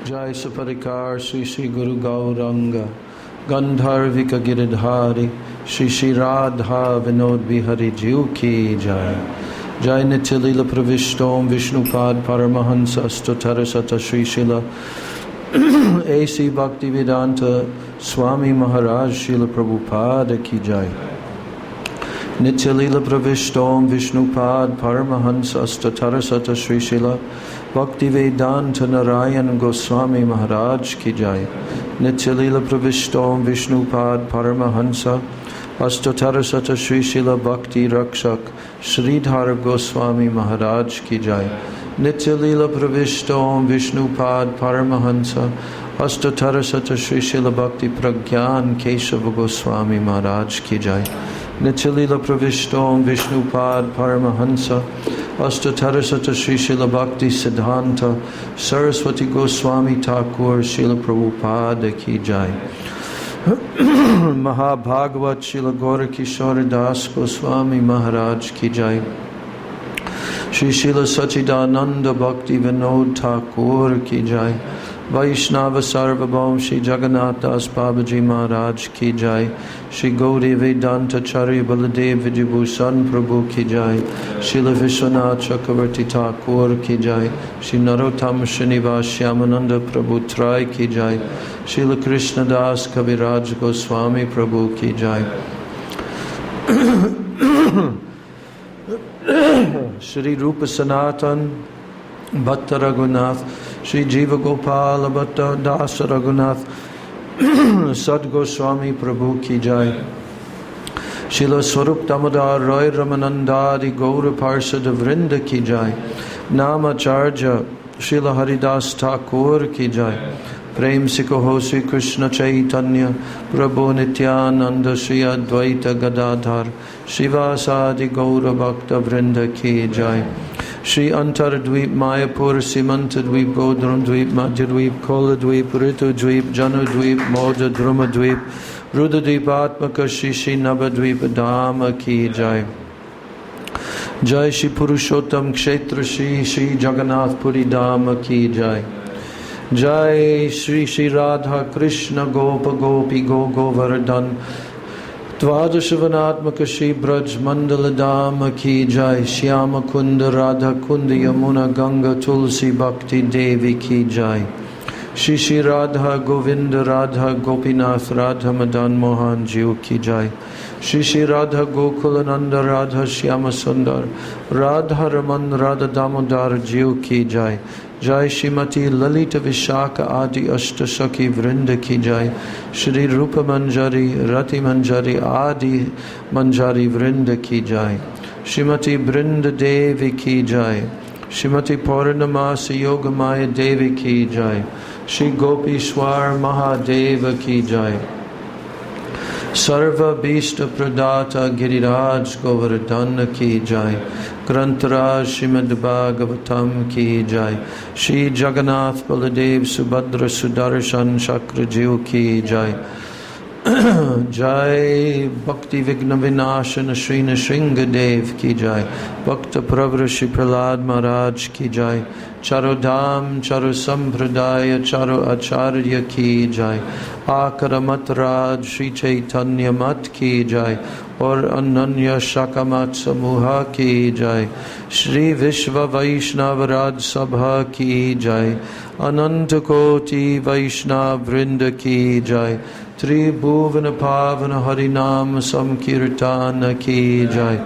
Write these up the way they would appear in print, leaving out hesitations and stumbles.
Jai Saparikar Sri Sri Guru Gauranga Gandharvika Giridhari Shri Shri Radha Vinod Bihari Jiu Ki Jai Jai Nityalila Pravishtom Vishnupad Paramahansa Stotarasata Shri Shila A.C. Bhaktivedanta Swami Maharaj Srila Prabhupada Ki Jai Nityalila Pravishtom Vishnupad Paramahansa Stotarasata Shri Shila Bhaktivedanta Narayan Goswami Maharaj Ki Jai Nityalila Pravishtom Vishnupad Paramahansa Astotarasata Shri Shila Bhakti Rakshak Sridhar Goswami Maharaj Ki Jai Nityalila Pravishtom Vishnupad Paramahansa Astotarasata Shri Shila Bhakti Pragyan Keshav Goswami Maharaj Ki Jai Nityalila Pravishtom Vishnupad Paramahansa Astotarasata Shri Shila Bhakti Siddhanta Saraswati Goswami Thakur Srila Prabhupada Ki Jai Mahabhagavat Srila Gaura Kishore Das Goswami Maharaj Ki Jai Shri Srila Sachidananda Bhakti Vinod Thakur Ki Jai Vaishnava Sarvabhaum Shri Jagannath Das Babaji Maharaj Ki Jai Shri Gauri Vedanta Chari Baladev Vijibhushan Prabhu Ki Jai Srila Vishwanath Chakravarti Thakur Ki Jai Shri Narottam Srinivas Shyamananda Prabhu Trai Ki Jai Srila Krishna Das Kaviraj Goswami Prabhu Ki Jai Shri Rupa Sanatan Bhatta Raghunath Shri Jiva Gopala Bhatta Dasa Raghunath Sad Goswami Prabhu Ki Jai Srila Swarup Damodar Roy Ramanandari Gaura Parsad Vrinda Ki Jai Namacharya Srila Haridas Thakur Ki Jai Prem Sikoho Sri Krishna Chaitanya Prabhu Nityananda Sri Advaita Gadadhar Shivasadi Gaura Bhakta Vrinda Ki Jai Shri Antar Dweep Mayapur Simanta Dweep Godram Dweep Madhya Dweep Kola Dweep Ritu Dweep Janu Dweep Moja Druma Dweep Ruda Dweep Atmaka Shri Shri Nava Dweep Dhamma Ki Jai Jai Shri Purushottam Kshetra Shri Shri Jagannath Puri Dhamma Ki Jai Jai Shri Shri Radha Krishna Gopa Gopi Go Govardhan Dvadashavanatmaka Shri Braj Mandala Dhamma Ki Jai Shyama Kunda Radha Kunda Yamuna Ganga Tulsi Bhakti Devi Ki Jai Shri Shri Radha Govinda Radha Gopinath Radha Madan Mohan Jiu Ki Jai Shri Shri Radha Gokulananda Radha Shyama Sundar Radha Raman Radha Damodar Jiu Ki Jai Jai Shrimati Lalita Vishaka Adi Ashtasaki Vrinda Ki Jai Shri Rupa Manjari Rati Manjari Adi Manjari Vrinda Ki Jai Shrimati Brinda Devi Ki Jai Shrimati Purnamasi Yogamaya Devi Ki Jai Shri Gopishwar Mahadeva Ki Jai Sarva Bhishta Pradata Giriraj Govardhana Ki Jai Grantaraj Srimad Bhagavatam Ki Jai Shri Jagannath Baladev Subhadra Sudarshan Chakra Jiu Ki Jai Jai Bhakti Vigna Vinashana Shri Nrsinga Dev Ki Jai Bhakta Pravra Shri Prahlad Maharaj Ki Jai Charodham Charu Sampradaya Charu Acharya Ki Jai Akara Matraj Shri Chaitanya Mat Ki Jai Or Ananya Shakamat Samuha Ki Jai Shri Vishva Vaishnava Raj Sabha Ki Jai Ananta Koti Vaishnav Vrinda Ki Jai Tribhuvana Pavana Harinam Samkirtana Ki Jai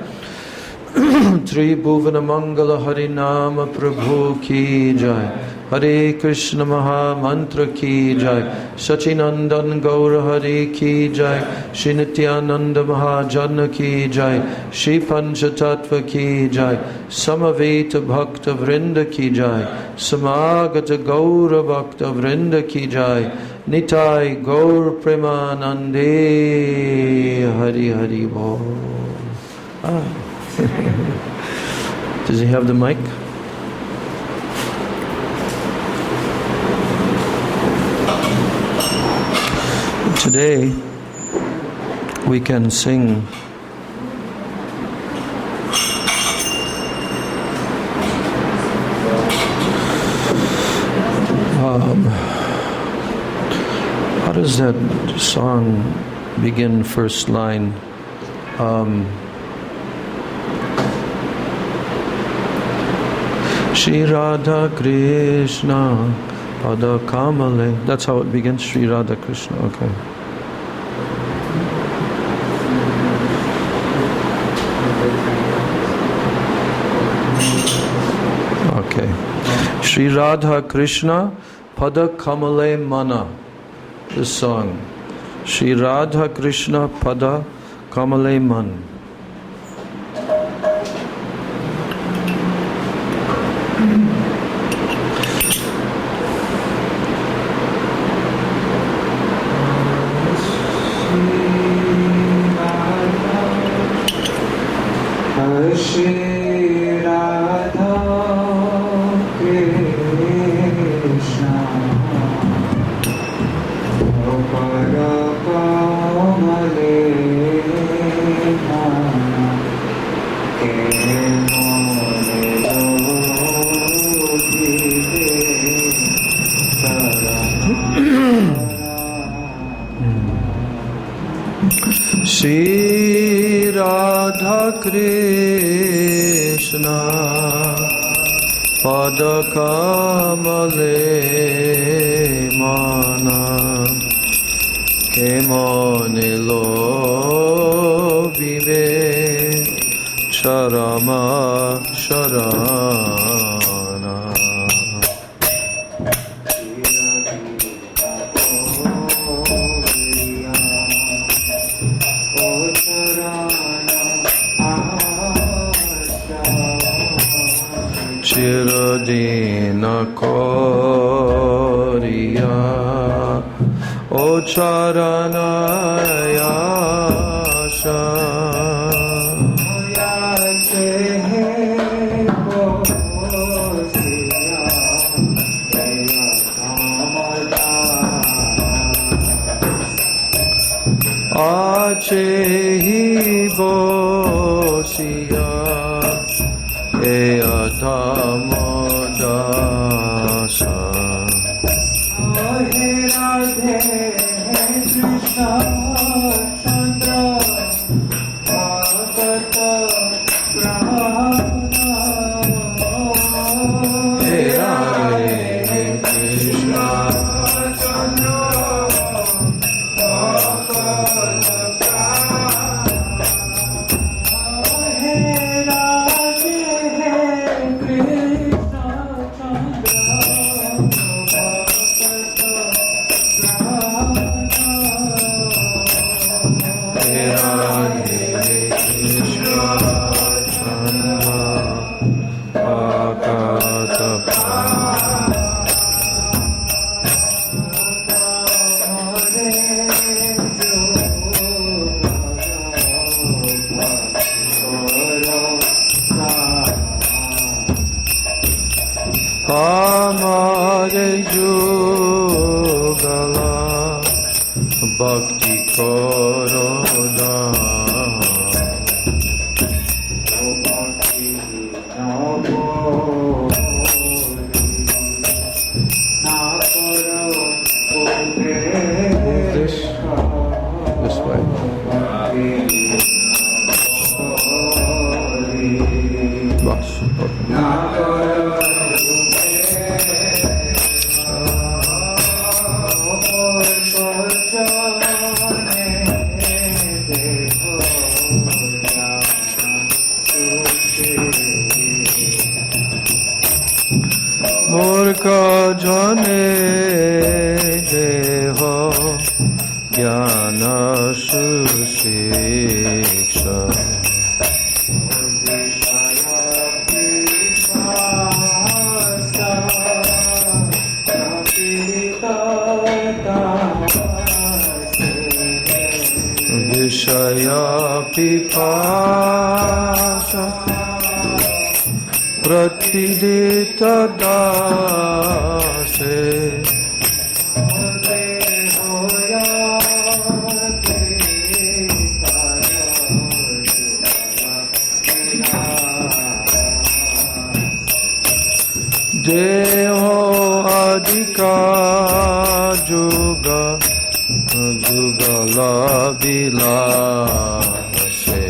Tribhuvana Mangala Harinama Prabhu Ki Jai Hare Krishna Maha Mantra Ki Jai Sachinandan Gaura Hare Ki Jai Shri Nityananda Mahajana Ki Jai Shri Panchatattva Ki Jai Samaveta Bhakta Vrinda Ki Jai Samagata Gaura Bhakta Vrinda Ki Jai Nitai Gaur Premanande Hari Hari Bol. Does he have the mic? Today we can sing How does that song begin? First line. Shri Radha Krishna Pada Kamale. That's how it begins. Shri Radha Krishna. Okay. Okay. Shri Radha Krishna Pada Kamale Mana. This song. Shri Radha Krishna Pada Kamale Man. Shri Radha Krishna Pada Kamale Mana Shri Radha Krishna Pada Kamale Mana Kemone Lo Vive Charama Sharana. Chirodina Koriya O Charanaya Sha Ache hi bosiya E Adhamodasa Radhe Radhe Krishna Chandra Bhagavata Brahmana He Radhe Krishna Chandra Bhagavata Amare Jugala Bhakti Koroda Move this way. Box. Murka jane deho jnana sushiksha Vishaya pipasa Pratidita dase Deho radhika juga jugala bilase.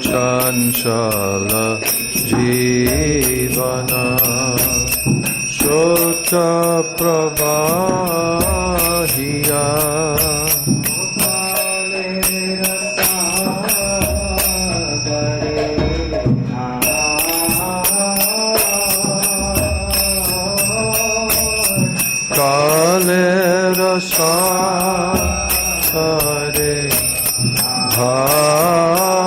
Chanchala jivana shota pravahiya kale rasa hare bhaya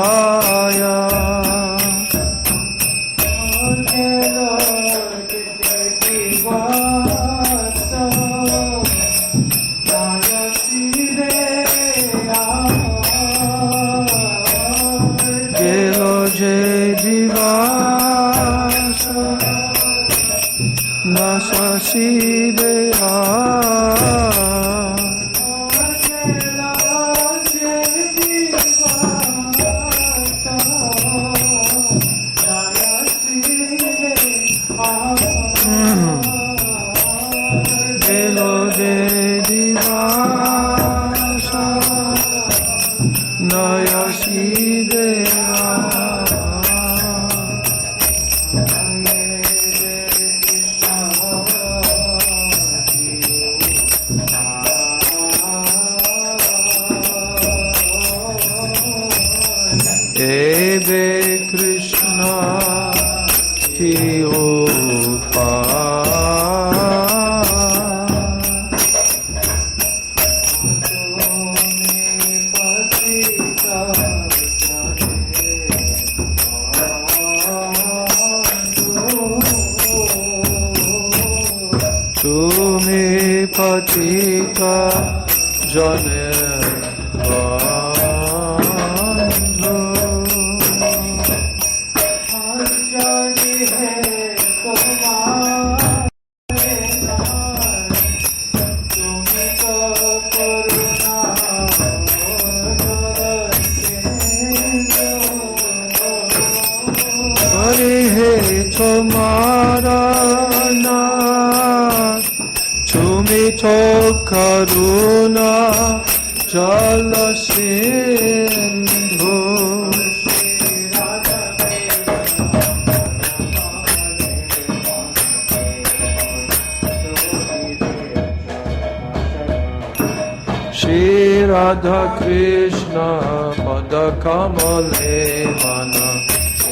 gelo je divasa nasa sideya Eve Krishna ki upa tumi patita jane तुम्हारा नाथ तुमी तो करुणा जल Sindhu Shri Radha Krishna Pada Kamale Mana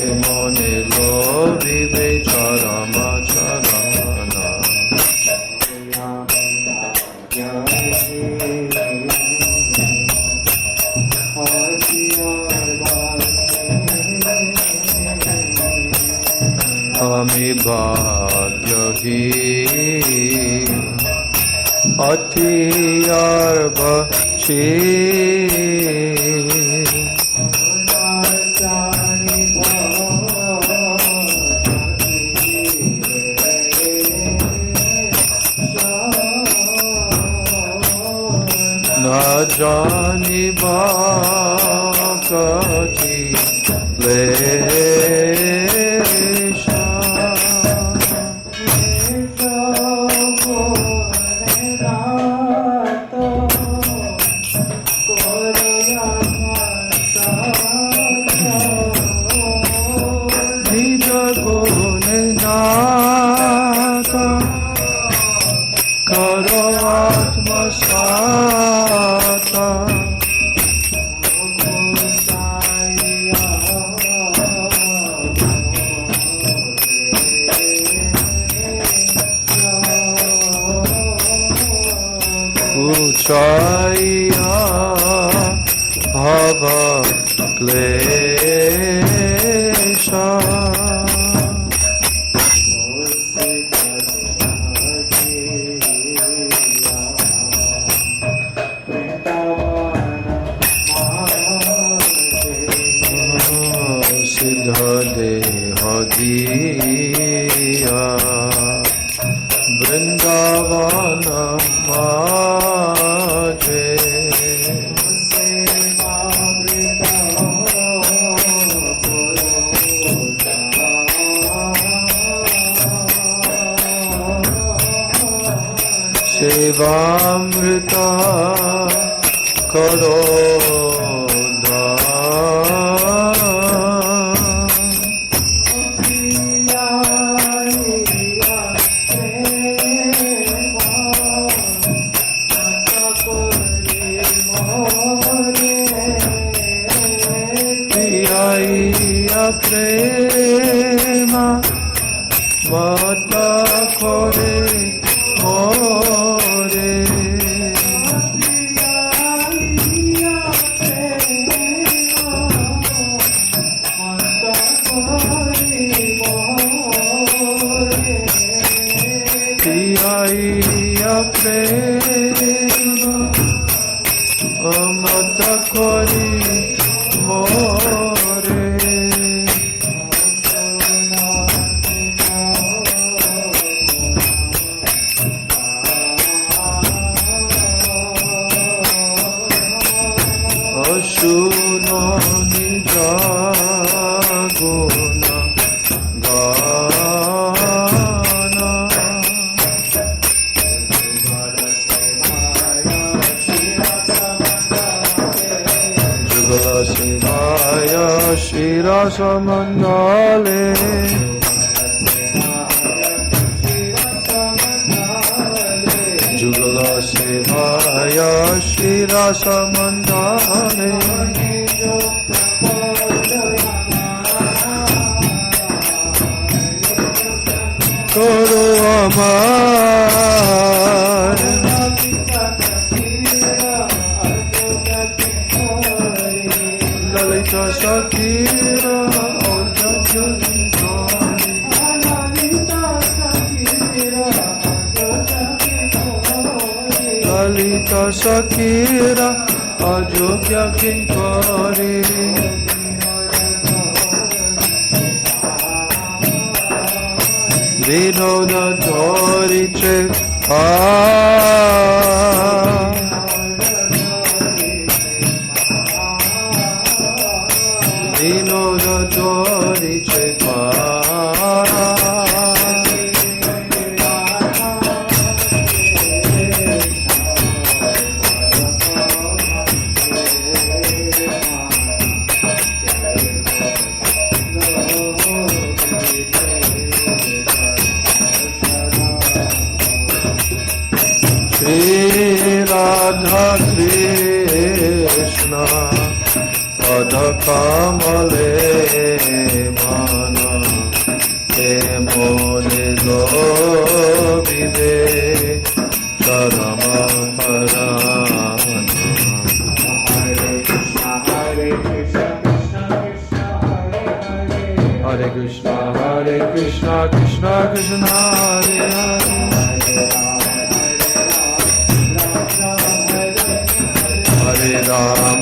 Emone Lovi Becharama Charana Ami Bhagyahi Atiyarva Chi Na jani bhakati lesha Karo atma sata Uchaya bhava klesha Siddha deha diya Vrindavana Devamrita Karodha Piyaiya prema Mata kore more Piyaiya prema Mata kore more Ashuno nija guna gana Jugala Sivaya Shira Samandale Jugala Sivaya Shira Samandale Koro Amar Lalita Shakira Lalita Shakira Ajogya Kinkari Vinoda Doriche Vinoda Doriche Radha Krishna Radha Kamale Mana Emone Govide Sarama Parana Hare Krishna Krishna Krishna Hare Hare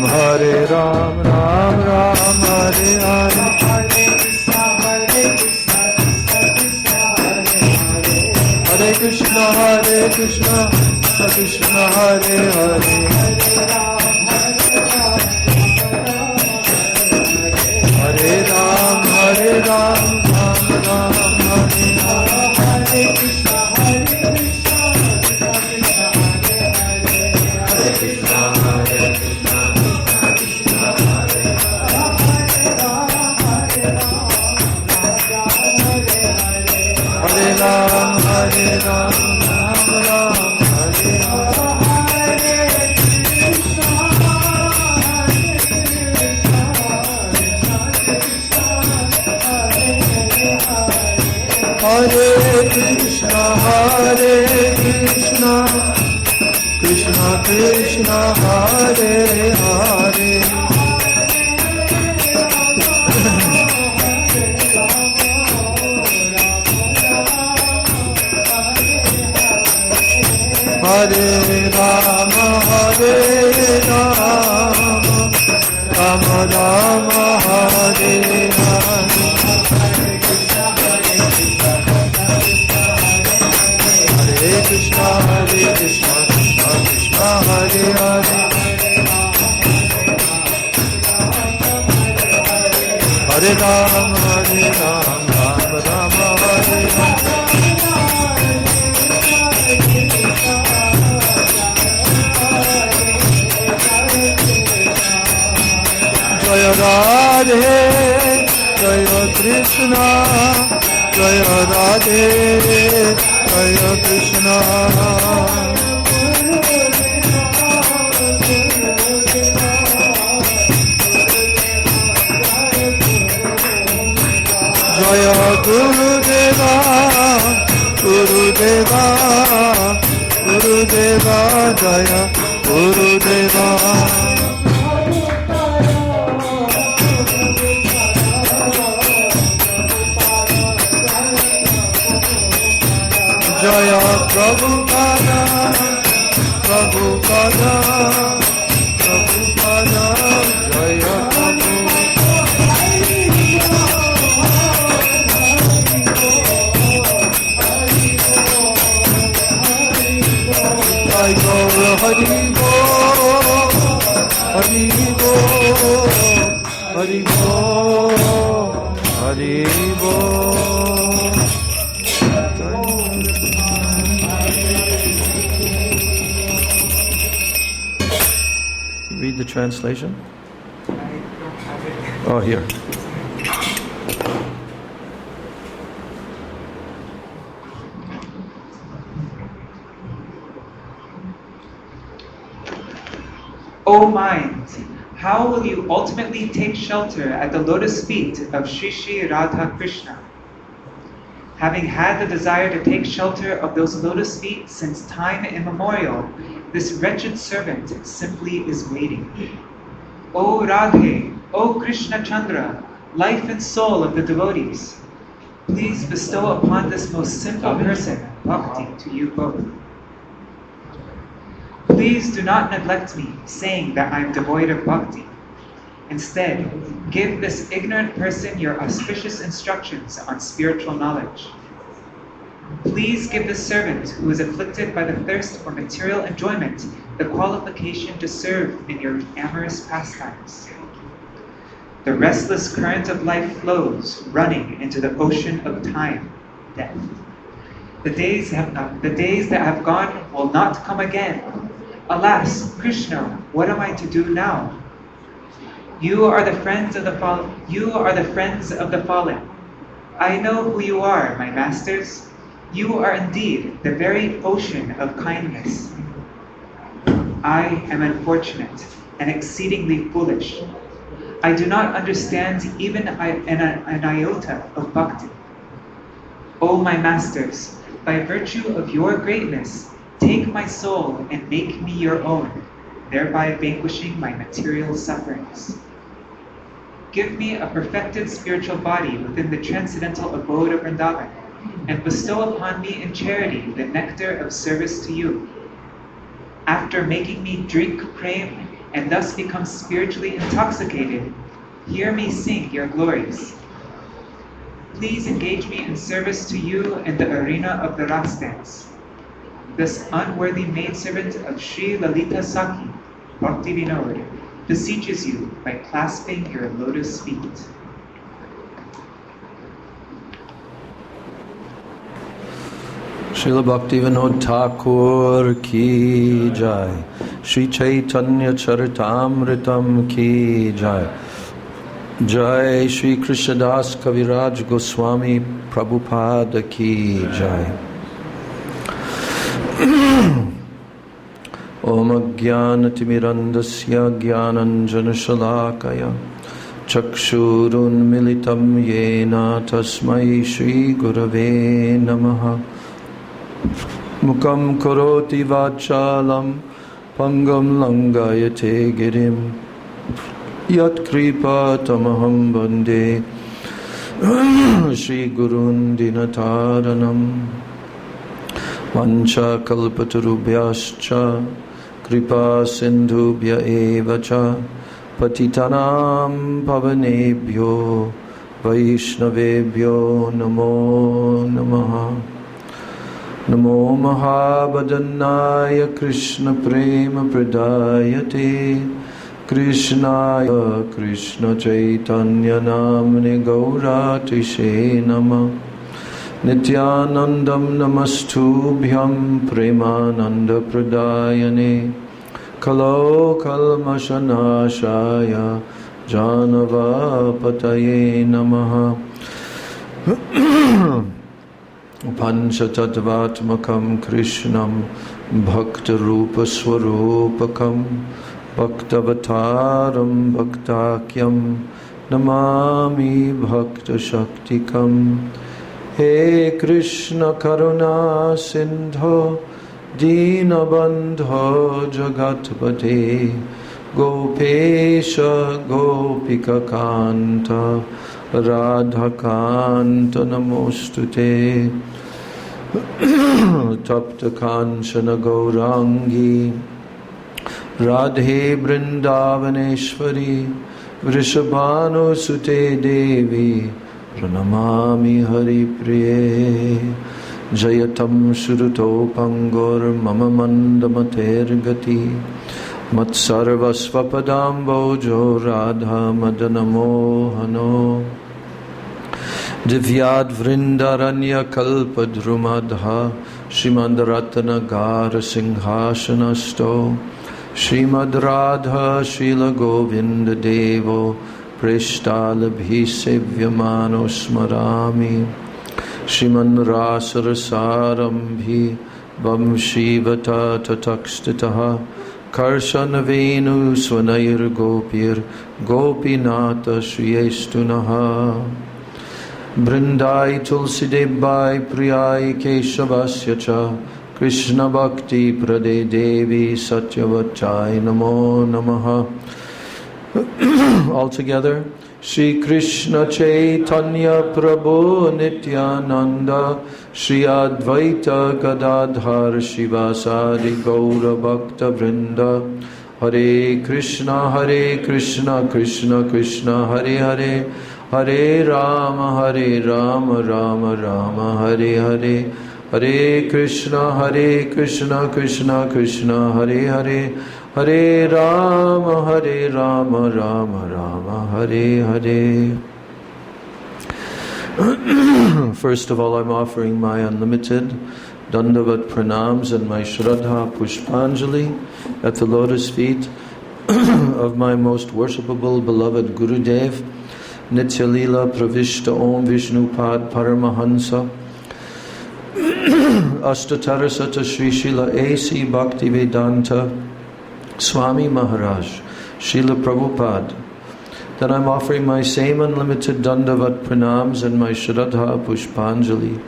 Hare Ram Ram Ram Hare Hare Hare Krishna Krishna Krishna Hare Hare Hare Ram Ram Ram Hare Hare Ram Ram Hare Hare Krishna Krishna Krishna Hare Hare Hare Rama Rama Rama Hare Hare Hare Krishna Krishna Krishna Hare Hare Hare Rama Rama Rama Hare Hare Radhe, Jaya Krishna, Jaya Radhe, Jaya Krishna. Jaya Gurudeva, Gurudeva, Gurudeva, Jaya Gurudeva. Jaya Prabhupada, Prabhupada, Prabhupada, Jaya Jai Gaura Hari Bo, Hari Bo, Hari Bo, Hari Bo. Read the translation. Oh, here. O mind, how will you ultimately take shelter at the lotus feet of Shri Shri Radha Krishna? Having had the desire to take shelter of those lotus feet since time immemorial, this wretched servant simply is waiting. O Radhe, O Krishna Chandra, life and soul of the devotees, please bestow upon this most simple person bhakti to you both. Please do not neglect me, saying that I am devoid of bhakti. Instead, give this ignorant person your auspicious instructions on spiritual knowledge. Please give this servant who is afflicted by the thirst for material enjoyment the qualification to serve in your amorous pastimes. The restless current of life flows, running into the ocean of time, death. The days that have gone will not come again. Alas, Krishna, what am I to do now? You are the friends of the fallen. I know who you are, my masters. You are indeed the very ocean of kindness. I am unfortunate and exceedingly foolish. I do not understand even an iota of bhakti. O my masters, by virtue of your greatness, take my soul and make me your own, thereby vanquishing my material sufferings. Give me a perfected spiritual body within the transcendental abode of Vrindavan, and bestow upon me in charity the nectar of service to you. After making me drink prem and thus become spiritually intoxicated, hear me sing your glories. Please engage me in service to you in the arena of the Ras dance. This unworthy maidservant of Sri Lalita Saki, Bhakti Vinod, beseeches you by clasping your lotus feet. Srila Bhaktivinoda Thakur ki jai, Sri Chaitanya Charitamritam ki jai, Jai Sri Krishnadas Kaviraj Goswami Prabhupada ki jai. Om Ajnanatimirandasya Jnananjana Shalakaya Chakshurun Militam Yena Tasmai Shri Gurave Namaha. Mukam Karoti Vachalam Pangam Langayate Girim Yat Kripa Tamaham Bande Shri Gurun Dinataranam Vancha Kalpatarubhyascha Kripa Sindhubhya Evacha Patitanam Pavanebhyo Vaishnavebhyo Namo Namaha. Namo Mahabhadanaya Krishna Prema Pradayate Krishnaya Krishna Chaitanya Namne Gauratishe Nama Nityanandam Namastubhyam Premananda Pradayane Kalo Kalmashanashaya Janavapataye Namaha. Panchatattvatmakam Krishnam Bhakta Rupa Swarupakam Bhaktavataram Bhaktakyam Namami Bhakta Shaktikam. He Krishna Karuna Sindho Dinabandho Jagatpate Gopesha Gopika Kanta Radha Kanta Namostute Tapta Kanchana Gaurangi Radhe Vrindavaneshwari Vrishabhanu Sute Devi Pranamami Hari Priye Jayatam Suruto Pangur Mama Mandamater Gati Matsarva Svapadam Bojo Radha Madanamohano Divyad Vrindaranya Kalpadrumadha Shimandaratana Gara Singhashanasto Shrimad Radha Srila Govinda Devo Prishtalabhi Sevyamano Smarami Shriman Rasarasarambi Vamshivata Tatakstitaha Karshanavenu Swanayir Gopir Gopinata Shriyestunaha Brindai Tulsidebai Priyai Keshavasyacha Krishna Bhakti Prade Devi Satyavachai Namo Namaha. All together, Shri Krishna Chaitanya Prabhu Nityananda Shri Advaita Gadadhar Shivasadi Gaura Bhakta Vrinda Hare Krishna Krishna Krishna Hare Hare Hare Rama Rama Rama Hare Hare Hare Krishna Krishna Krishna Hare Hare Hare Rama Rama Rama Hare Hare. First of all, I'm offering my unlimited Dandavat Pranams and my Shraddha Pushpanjali at the lotus feet of my most worshipable beloved Gurudev, Nityalila Pravishta Om Vishnupad Paramahansa Ashtatarasata Sri Srila A.C. Bhaktivedanta Swami Maharaj, Srila Prabhupada. Then I'm offering my same unlimited Dandavat Pranams and my Shraddha Pushpanjali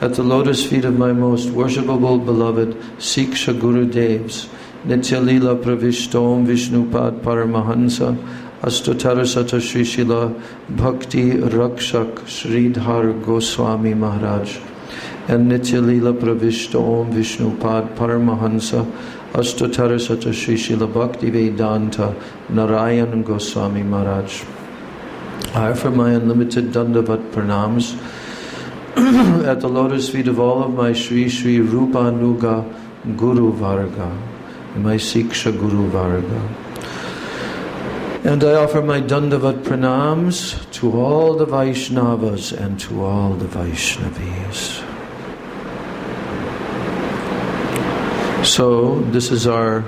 at the lotus feet of my most worshipable beloved Siksha Gurudevs, Nityalila Pravishtom Vishnupad Paramahansa, Ashtatarasata Sri Srila Bhakti Rakshak Sridhar Goswami Maharaj, and Nityalila Pravishta Om Vishnupad Paramahansa, Ashtatarasata Sri Srila Bhaktivedanta Narayan Goswami Maharaj. I offer my unlimited Dandavat Pranams at the lotus feet of all of my Sri Sri Rupa Nuga Guru Varga, my Siksha Guru Varga. And I offer my Dandavat Pranams to all the Vaishnavas and to all the Vaishnavis. So this is our,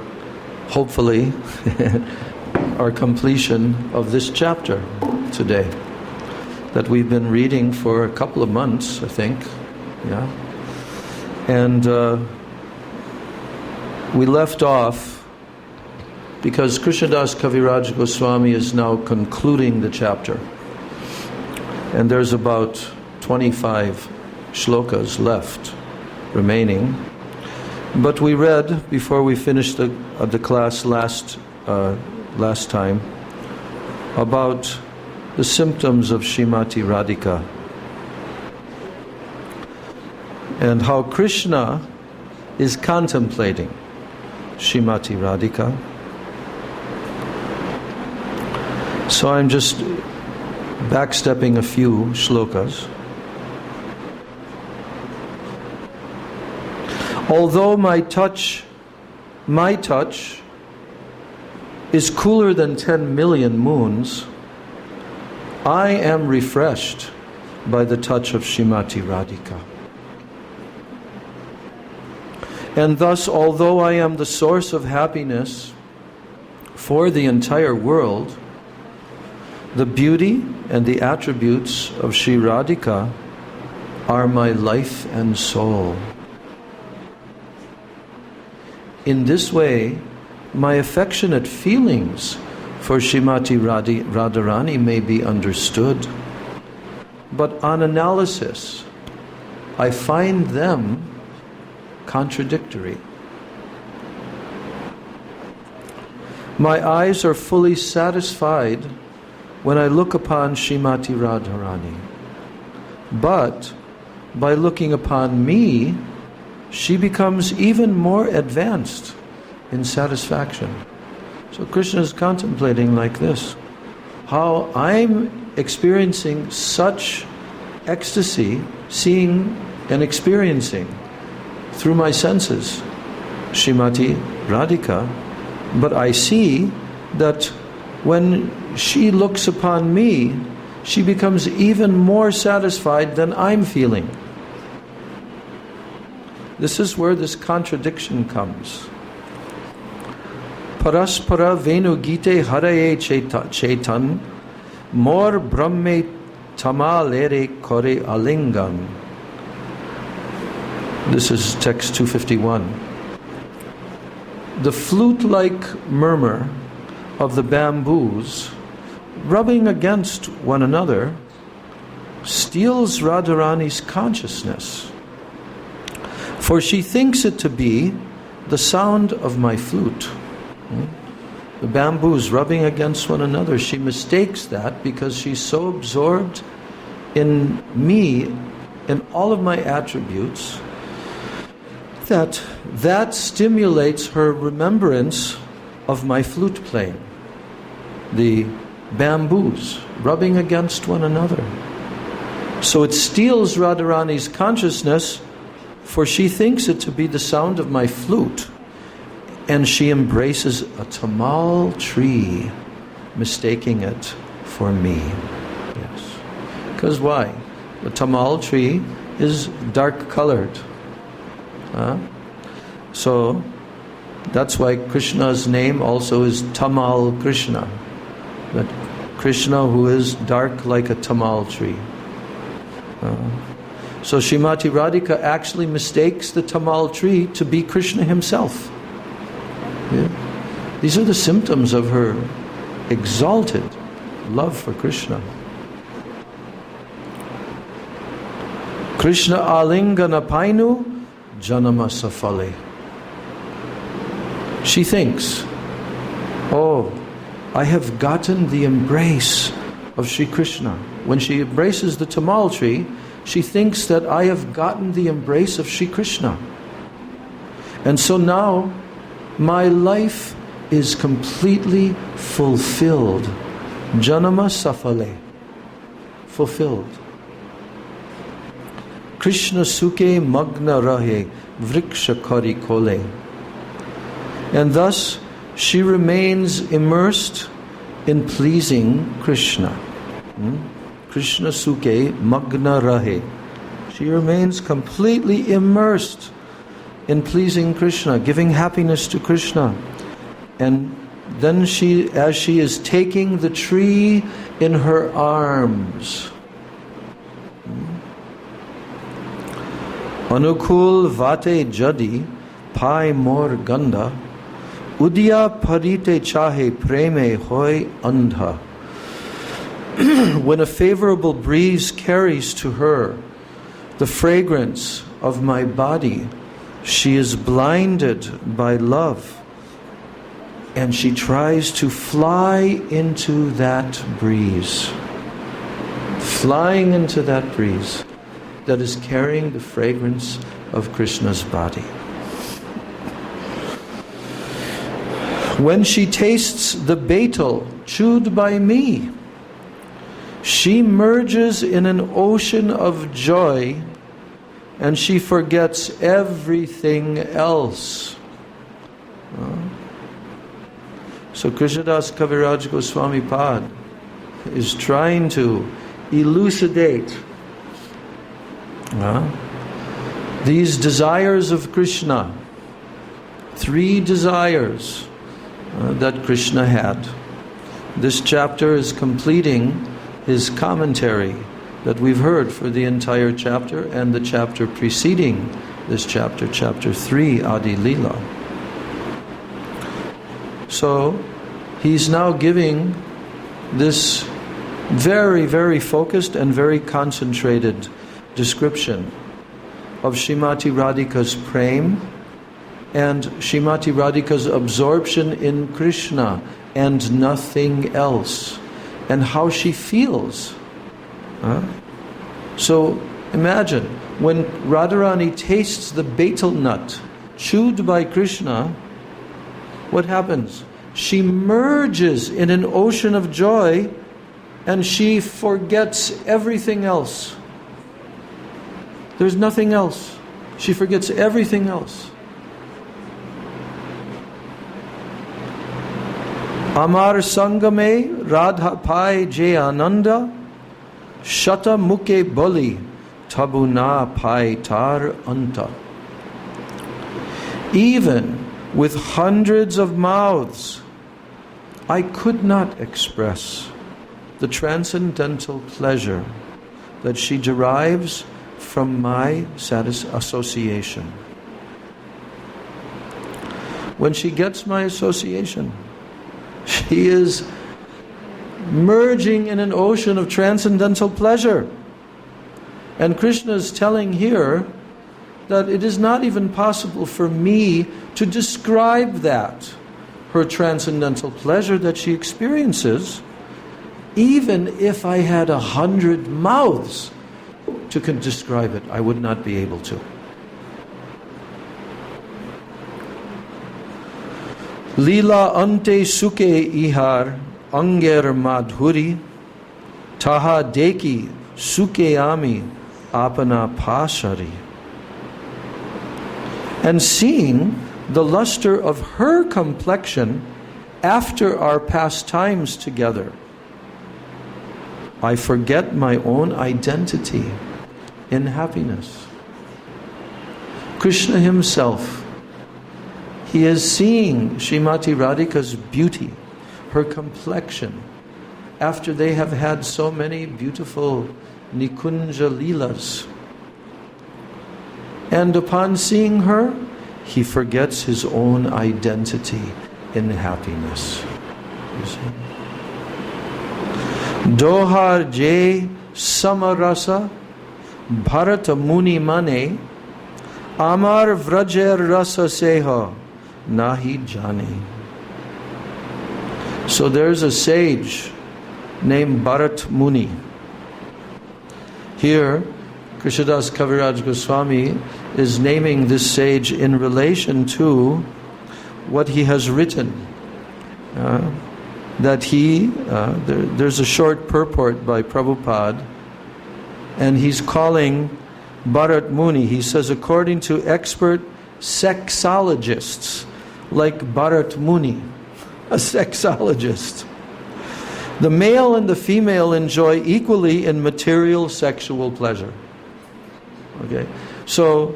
hopefully, our completion of this chapter today that we've been reading for a couple of months, I think. Yeah. And we left off because Krishnadas Kaviraj Goswami is now concluding the chapter. And there's about 25 shlokas left remaining. But we read, before we finished the class last time, about the symptoms of Srimati Radhika and how Krishna is contemplating Srimati Radhika. So I'm just backstepping a few shlokas. Although my touch is cooler than 10 million moons, I am refreshed by the touch of Srimati Radhika. And thus, although I am the source of happiness for the entire world, The beauty and the attributes of Sri Radhika are my life and soul. In this way, my affectionate feelings for Srimati Radharani may be understood, but on analysis, I find them contradictory. My eyes are fully satisfied when I look upon Srimati Radharani, but by looking upon me, she becomes even more advanced in satisfaction. So Krishna is contemplating like this, how I'm experiencing such ecstasy, seeing and experiencing through my senses Srimati Radhika, but I see that when she looks upon me, she becomes even more satisfied than I'm feeling. This is where this contradiction comes. Paraspara venu gite haraye chetan mor brahme tamalere kore alingam. This is text 251. The flute-like murmur of the bamboos rubbing against one another steals Radharani's consciousness, for she thinks it to be the sound of my flute. The bamboos rubbing against one another, she mistakes that because she's so absorbed in me, in all of my attributes, that stimulates her remembrance of my flute playing. The bamboos rubbing against one another. So it steals Radharani's consciousness, for she thinks it to be the sound of my flute, and she embraces a tamal tree, mistaking it for me. Yes. Because why? The tamal tree is dark colored. So that's why Krishna's name also is Tamal Krishna. That Krishna who is dark like a tamal tree. So Srimati Radhika actually mistakes the tamal tree to be Krishna himself. Yeah? These are the symptoms of her exalted love for Krishna. Krishna alingana painu janama safale. She thinks, oh, I have gotten the embrace of Sri Krishna. When she embraces the tamal tree, she thinks that I have gotten the embrace of Sri Krishna. And so now, my life is completely fulfilled. Janama safale. Fulfilled. Krishna suke magna rahe vriksha kari kole. And thus, she remains immersed in pleasing Krishna. Krishna suke magna rahe. She remains completely immersed in pleasing Krishna, giving happiness to Krishna. And then as she is taking the tree in her arms, Anukul vate jadi pai mor ganda udya parite chahe preme hoy andha. When a favorable breeze carries to her the fragrance of my body, she is blinded by love, and she tries to fly into that breeze. Flying into that breeze that is carrying the fragrance of Krishna's body. When she tastes the betel chewed by me, she merges in an ocean of joy, and she forgets everything else. So Krishnadas Kaviraj Goswami Pad is trying to elucidate these desires of Krishna. 3 desires that Krishna had. This chapter is completing his commentary that we've heard for the entire chapter and the chapter preceding this chapter, chapter 3, Adi Lila. So, he's now giving this very, very focused and very concentrated description of Srimati Radhika's prem and Srimati Radhika's absorption in Krishna and nothing else, and how she feels. So imagine, when Radharani tastes the betel nut chewed by Krishna, what happens? She merges in an ocean of joy and she forgets everything else. There's nothing else. She forgets everything else. Amar Sangame Radha Pai Je Ananda Shata Muke Bali Tabu Na Pai Tar Anta. Even with hundreds of mouths, I could not express the transcendental pleasure that she derives from my association. When she gets my association, she is merging in an ocean of transcendental pleasure. And Krishna is telling here that it is not even possible for me to describe that, her transcendental pleasure that she experiences, even if I had 100 mouths to describe it, I would not be able to. Lila ante suke ihar anger madhuri taha deki suke ami apana pasari. And seeing the luster of her complexion after our pastimes together, I forget my own identity in happiness. Krishna himself, he is seeing Srimati Radhika's beauty, her complexion, after they have had so many beautiful Nikunja Leelas. And upon seeing her, he forgets his own identity in happiness. You see? Dohar je samarasa bharata muni mane amar vrajer rasa seha nahi jane. So there's a sage named Bharat Muni. Here, Krishnadas Kaviraj Goswami is naming this sage in relation to what he has written. That there's a short purport by Prabhupada, and he's calling Bharat Muni. He says, according to expert sexologists, like Bharat Muni, a sexologist, the male and the female enjoy equally in material sexual pleasure. Okay, so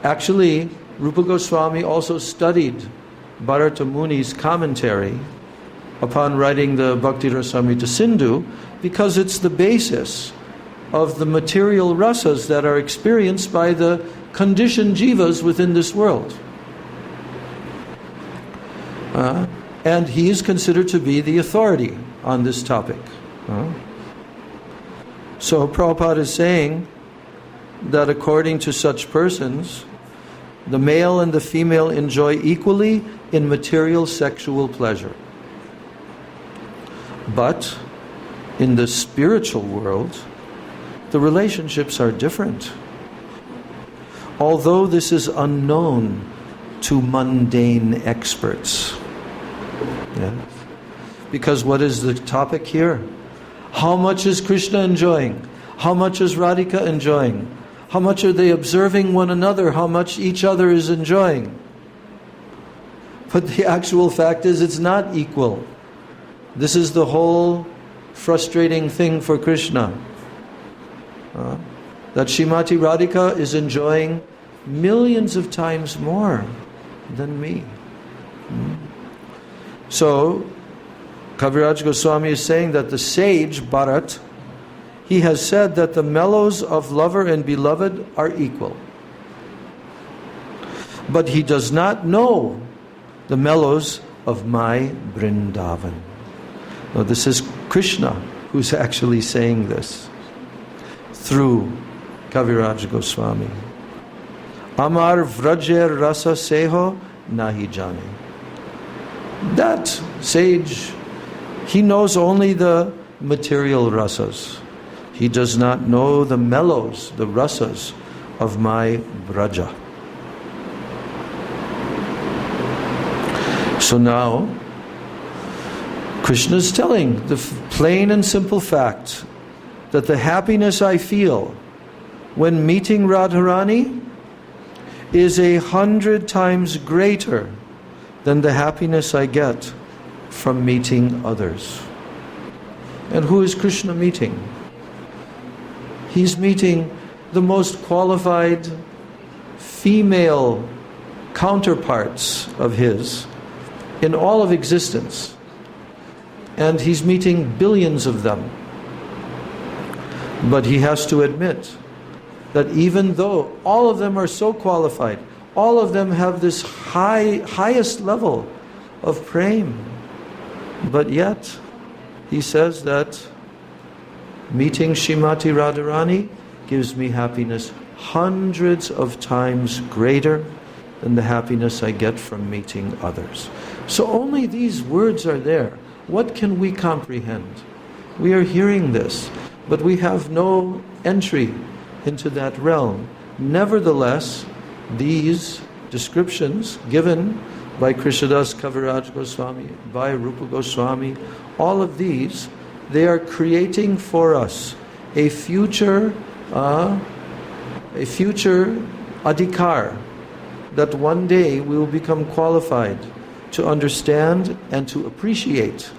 actually, Rupa Goswami also studied Bharata Muni's commentary upon writing the Bhakti Rasamrita Sindhu, because it's the basis of the material rasas that are experienced by the conditioned jivas within this world. And he is considered to be the authority on this topic. So Prabhupada is saying that according to such persons, the male and the female enjoy equally in material sexual pleasure. But in the spiritual world, the relationships are different. Although this is unknown to mundane experts. Yeah. Because what is the topic here? How much is Krishna enjoying? How much is Radhika enjoying? How much are they observing one another? How much each other is enjoying? But the actual fact is it's not equal. This is the whole frustrating thing for Krishna. That Srimati Radhika is enjoying millions of times more than me. So, Kaviraj Goswami is saying that the sage, Bharat, he has said that the mellows of lover and beloved are equal. But he does not know the mellows of my Vrindavan. Now this is Krishna who's actually saying this through Kaviraj Goswami. Amar vrajer rasa seho nahi jane. That sage, he knows only the material rasas. He does not know the mellows, the rasas of my Vraja. So now, Krishna is telling the plain and simple fact that the happiness I feel when meeting Radharani is 100 times greater than the happiness I get from meeting others. And who is Krishna meeting? He's meeting the most qualified female counterparts of his in all of existence. And he's meeting billions of them. But he has to admit that even though all of them are so qualified, all of them have this highest level of prema, but yet he says that meeting Shrimati Radharani gives me happiness hundreds of times greater than the happiness I get from meeting others. So only these words are there. What can we comprehend? We are hearing this, but we have no entry into that realm. Nevertheless, these descriptions given by Krishnadas Kaviraj Goswami, by Rupa Goswami, all of these, they are creating for us a future adhikar, that one day we will become qualified to understand and to appreciate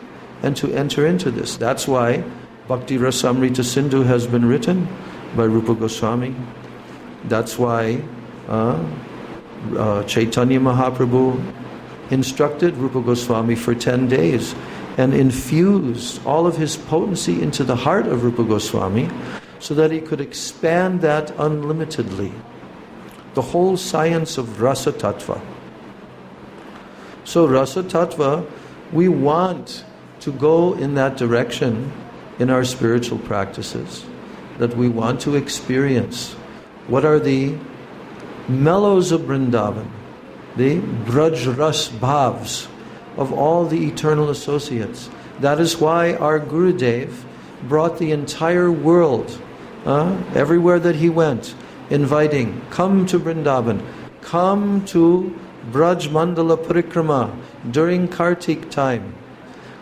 and to enter into this. That's why Bhakti Rasamrita Sindhu has been written by Rupa Goswami. That's why Chaitanya Mahaprabhu instructed Rupa Goswami for 10 days and infused all of his potency into the heart of Rupa Goswami so that he could expand that unlimitedly. The whole science of Rasa Tattva. So Rasa Tattva, we want to go in that direction in our spiritual practices, that we want to experience what are the mellows of Vrindavan, the Braj Ras Bhavs of all the eternal associates. That is why our Gurudev brought the entire world, everywhere that he went, inviting, come to Vrindavan, come to Braj Mandala Parikrama during Kartik time,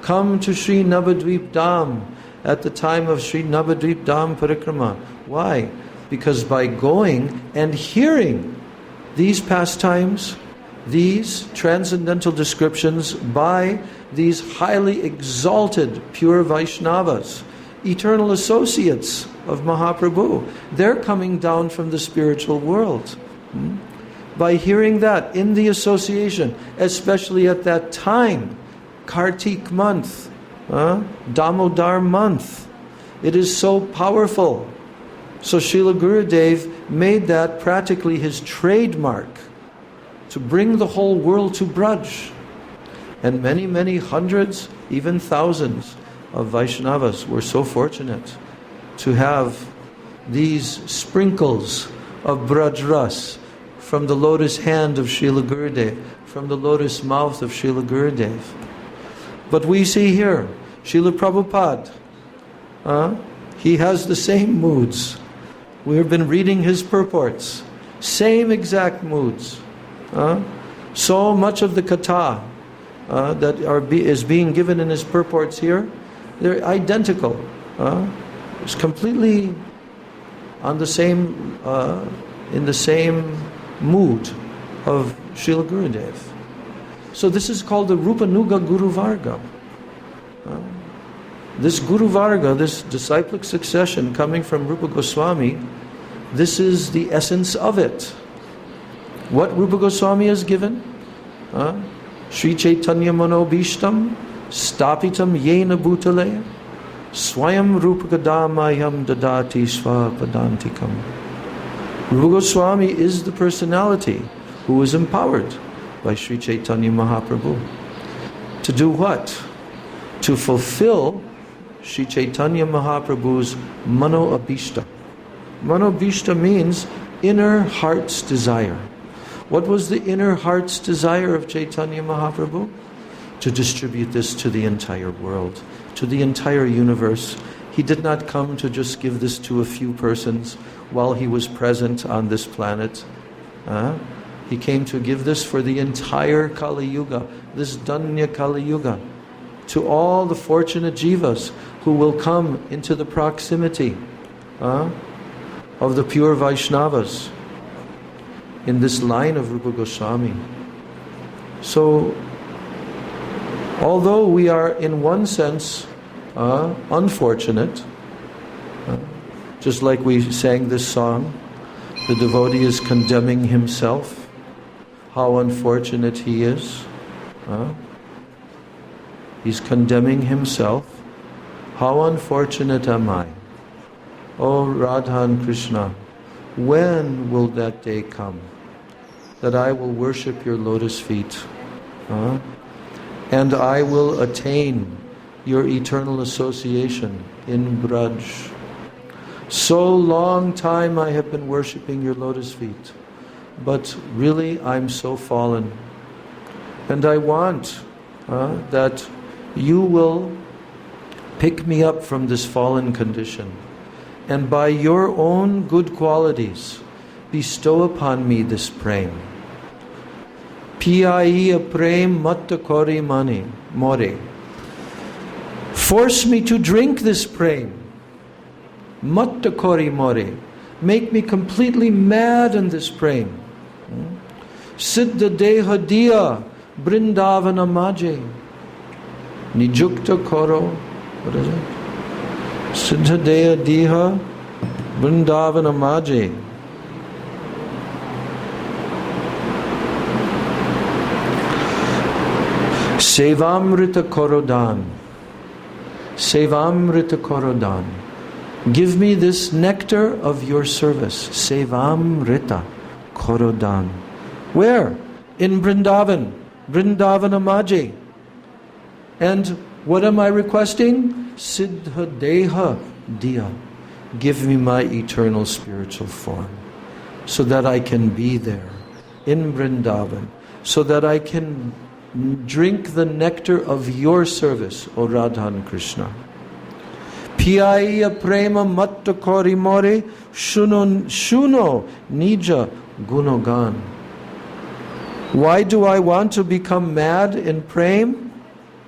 come to Sri Navadvip Dham at the time of Sri Navadvip Dham Parikrama. Why? Because by going and hearing these pastimes, these transcendental descriptions by these highly exalted pure Vaishnavas, eternal associates of Mahaprabhu, they're coming down from the spiritual world. By hearing that in the association, especially at that time, Kartik month, Damodar month, it is so powerful. So Srila Gurudev made that practically his trademark to bring the whole world to Braj. And many, many hundreds, even thousands of Vaishnavas were so fortunate to have these sprinkles of Braj Ras from the lotus hand of Srila Gurudev, from the lotus mouth of Srila Gurudev. But we see here, Srila Prabhupada, he has the same moods. We have been reading his purports, same exact moods. So much of the katha that is being given in his purports here, they're identical. It's completely on the same, in the same mood of Srila Gurudev. So this is called the Rupanuga Guru Varga. This Guru Varga, this disciplic succession coming from Rupa Goswami, this is the essence of it. What Rupa Goswami has given, Sri Chaitanya Manobhishtam, Stapitam yena bhutale swayam rupakadamayam dadati svapadantikam. Rupa Goswami is the personality who is empowered by Sri Chaitanya Mahaprabhu. To do what? To fulfill Sri Chaitanya Mahaprabhu's Mano Abhishta. Mano Abhishta means inner heart's desire. What was the inner heart's desire of Chaitanya Mahaprabhu? To distribute this to the entire world, to the entire universe. He did not come to just give this to a few persons while he was present on this planet. He came to give this for the entire Kali Yuga, this Danya Kali Yuga, to all the fortunate jivas who will come into the proximity of the pure Vaishnavas in this line of Rupa Goswami. So, although we are in one sense unfortunate, just like we sang this song, the devotee is condemning himself, how unfortunate he is. He's condemning himself. How unfortunate am I? Oh Radha and Krishna, when will that day come that I will worship your lotus feet? And I will attain your eternal association in Braj. So long time I have been worshipping your lotus feet, but really I'm so fallen. And I want that you will pick me up from this fallen condition, and by your own good qualities bestow upon me this prem. P.I.E. prem matta kori mani more. Force me to drink this prem. Matta kori more. Make me completely mad in this prem. Siddha deha diya brindavana maje. Nijukta koro. What is it? Siddha deha diha brindavana maje. Sevamrita Korodan. Sevamrita Korodan. Give me this nectar of your service. Sevamrita Korodan. Where? In Vrindavan. Vrindavana Maji. And what am I requesting? Siddha Deha Diya. Give me my eternal spiritual form, so that I can be there in Vrindavan, so that I can drink the nectar of your service, O Radha and Krishna. Piyaiya prema matta kori more shuno nija gunogan. Why do I want to become mad in prem?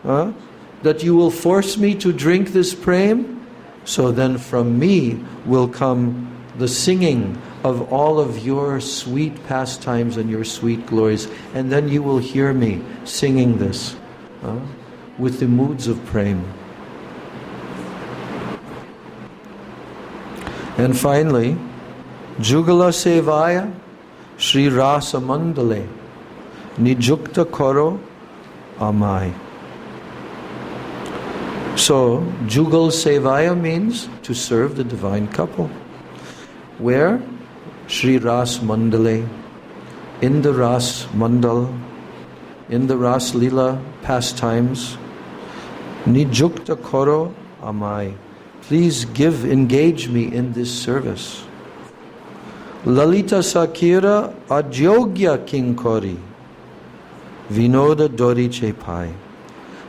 That you will force me to drink this prem? So then from me will come the singing of all of your sweet pastimes and your sweet glories. And then you will hear me singing this with the moods of prem. And finally, Jugala Sevaya Sri Rasa Mandale Nijukta Koro Amai. So, Jugal Sevaya means to serve the divine couple. Where? Sri Ras Mandale, in the Ras Mandal, in the Ras Lila pastimes. Nijukta Koro Amai. Please engage me in this service. Lalita Sakira Ajyogya Kinkori Vinoda Dori Chepai.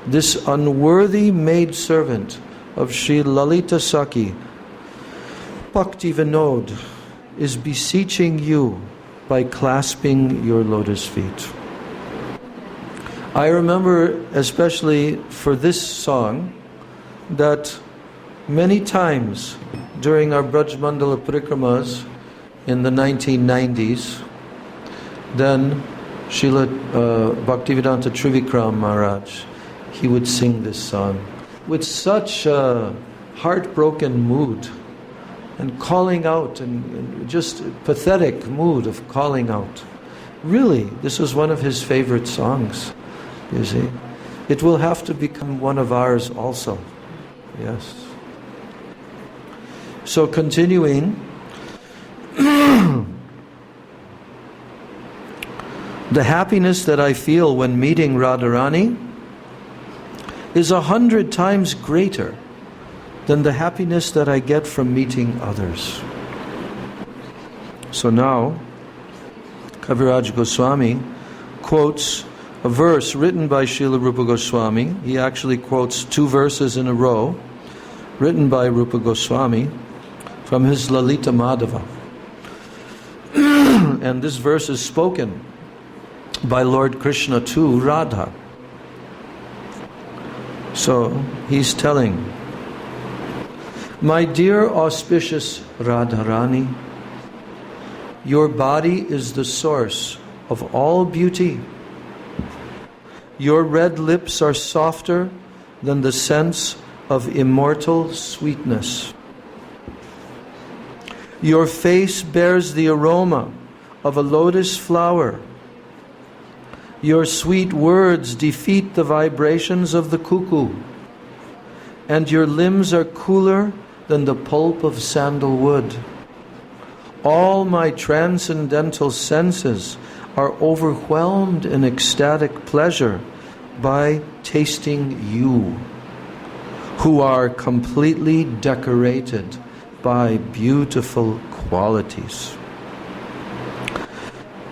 This unworthy maid servant of Sri Lalita Saki, Bhakti Vinod, is beseeching you by clasping your lotus feet. I remember, especially for this song, that many times during our Braj Mandala Parikramas in the 1990s, then Srila Bhaktivedanta Trivikram Maharaj, he would sing this song with such a heartbroken mood and calling out, and just pathetic mood of calling out. Really, this was one of his favorite songs, you see. it will have to become one of ours also. Yes. So continuing, the happiness that I feel when meeting Radharani is 100 times greater than the happiness that I get from meeting others. So now, Kaviraj Goswami quotes a verse written by Srila Rupa Goswami. He actually quotes 2 verses in a row, written by Rupa Goswami, from his Lalita Madhava. And this verse is spoken by Lord Krishna to Radha. So he's telling, my dear auspicious Radharani, your body is the source of all beauty. Your red lips are softer than the sense of immortal sweetness. Your face bears the aroma of a lotus flower. Your sweet words defeat the vibrations of the cuckoo, and your limbs are cooler than the pulp of sandalwood. All my transcendental senses are overwhelmed in ecstatic pleasure by tasting you, who are completely decorated by beautiful qualities.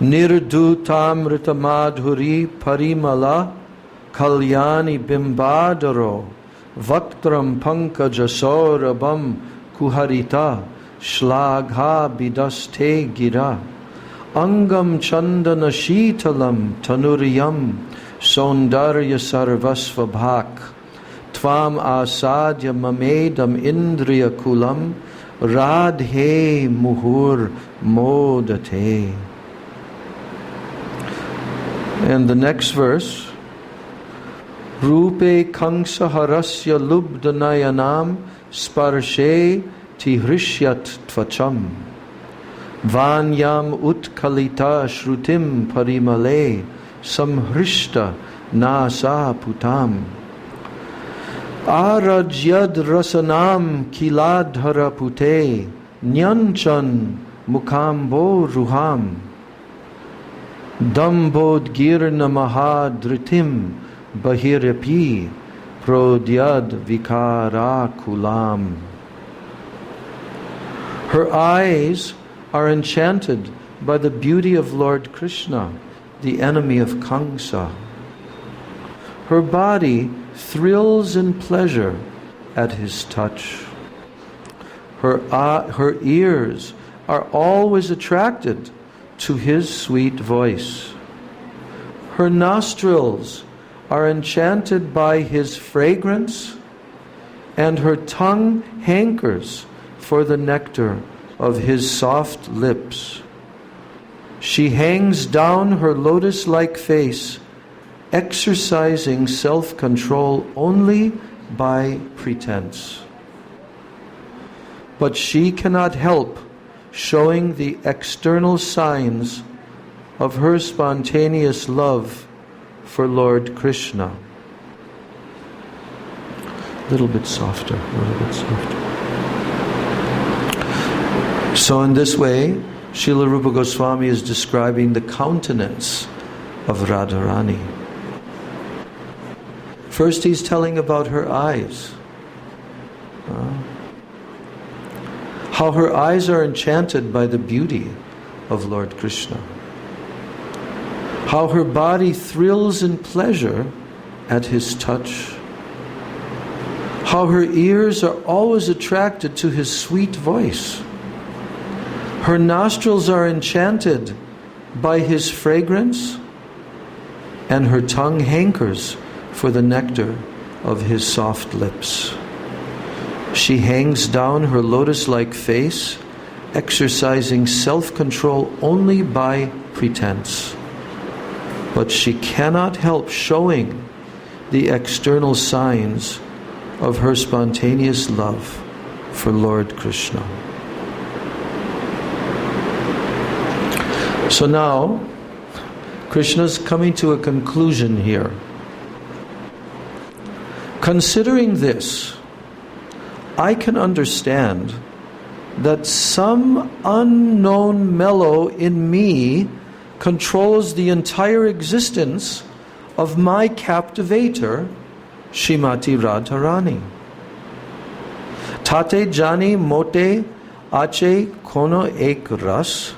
Nirdutamrita madhuri parimala kalyani bimbadaro vaktram pankajasorabam kuharita shlagha bidaste gira angam chandana shitalam tanuriyam sondarya sarvasva bhak tvam asadya mamedam indriya kulam radhe muhur modate. And the next verse, Rupe Kangsa Harasya Lubdanayanam Sparshe Tihrishyat Tvacham Vanyam Utkalita Shrutim Parimale Samhrishta Nasa Putam Arajyad Rasanam Kiladhara Pute Nyanchan Mukambo Ruham Dambodgirna Mahadritim Bahirapi Prodyad Vikarakulam. Her eyes are enchanted by the beauty of Lord Krishna, the enemy of Kamsa. Her body thrills in pleasure at his touch. Her ears are always attracted to his sweet voice. Her nostrils are enchanted by his fragrance, and her tongue hankers for the nectar of his soft lips. She hangs down her lotus-like face, exercising self-control only by pretense. But she cannot help showing the external signs of her spontaneous love for Lord Krishna. A little bit softer. So in this way, Srila Rupa Goswami is describing the countenance of Radharani. First he's telling about her eyes. How her eyes are enchanted by the beauty of Lord Krishna. How her body thrills in pleasure at his touch. How her ears are always attracted to his sweet voice. Her nostrils are enchanted by his fragrance, and her tongue hankers for the nectar of his soft lips. She hangs down her lotus-like face, exercising self-control only by pretense. But she cannot help showing the external signs of her spontaneous love for Lord Krishna. So now, Krishna's coming to a conclusion here. Considering this, I can understand that some unknown mellow in me controls the entire existence of my captivator, Shrimati Radharani. Tate jani mote ache kono ek ras,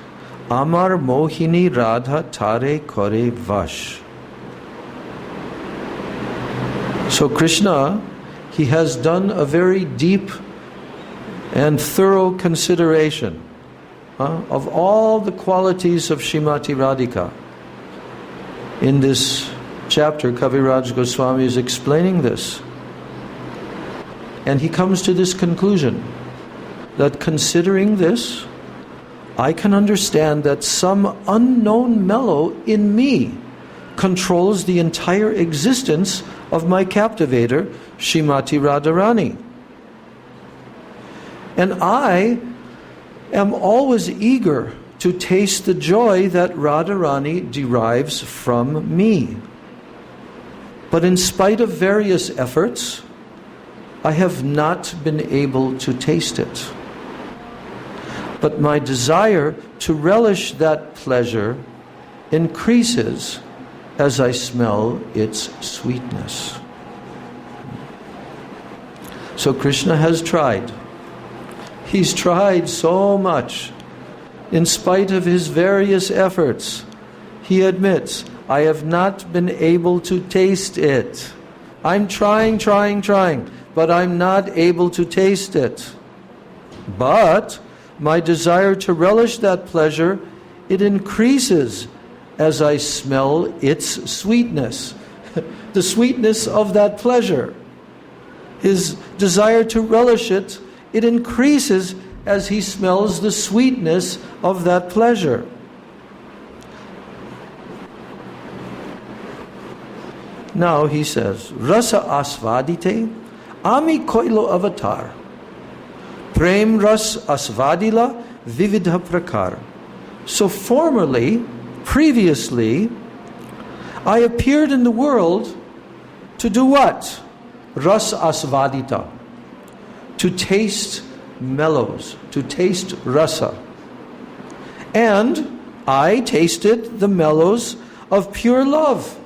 amar mohini radha tare kore vash. So Krishna, he has done a very deep and thorough consideration of all the qualities of Shrimati Radhika. In this chapter, Kaviraj Goswami is explaining this. And he comes to this conclusion, that considering this, I can understand that some unknown mellow in me controls the entire existence of my captivator, Shrimati Radharani. And I am always eager to taste the joy that Radharani derives from me. But in spite of various efforts, I have not been able to taste it. But my desire to relish that pleasure increases as I smell its sweetness. So Krishna has tried. He's tried so much. In spite of his various efforts, he admits, I have not been able to taste it. I'm trying, but I'm not able to taste it. But my desire to relish that pleasure, it increases as I smell its sweetness. The sweetness of that pleasure. His desire to relish it, it increases as he smells the sweetness of that pleasure. Now he says, Rasa asvadite ami koilo avatar. Prem ras asvadila vividha prakar. So previously, I appeared in the world to do what? Ras asvadita. To taste mellows, to taste rasa. And I tasted the mellows of pure love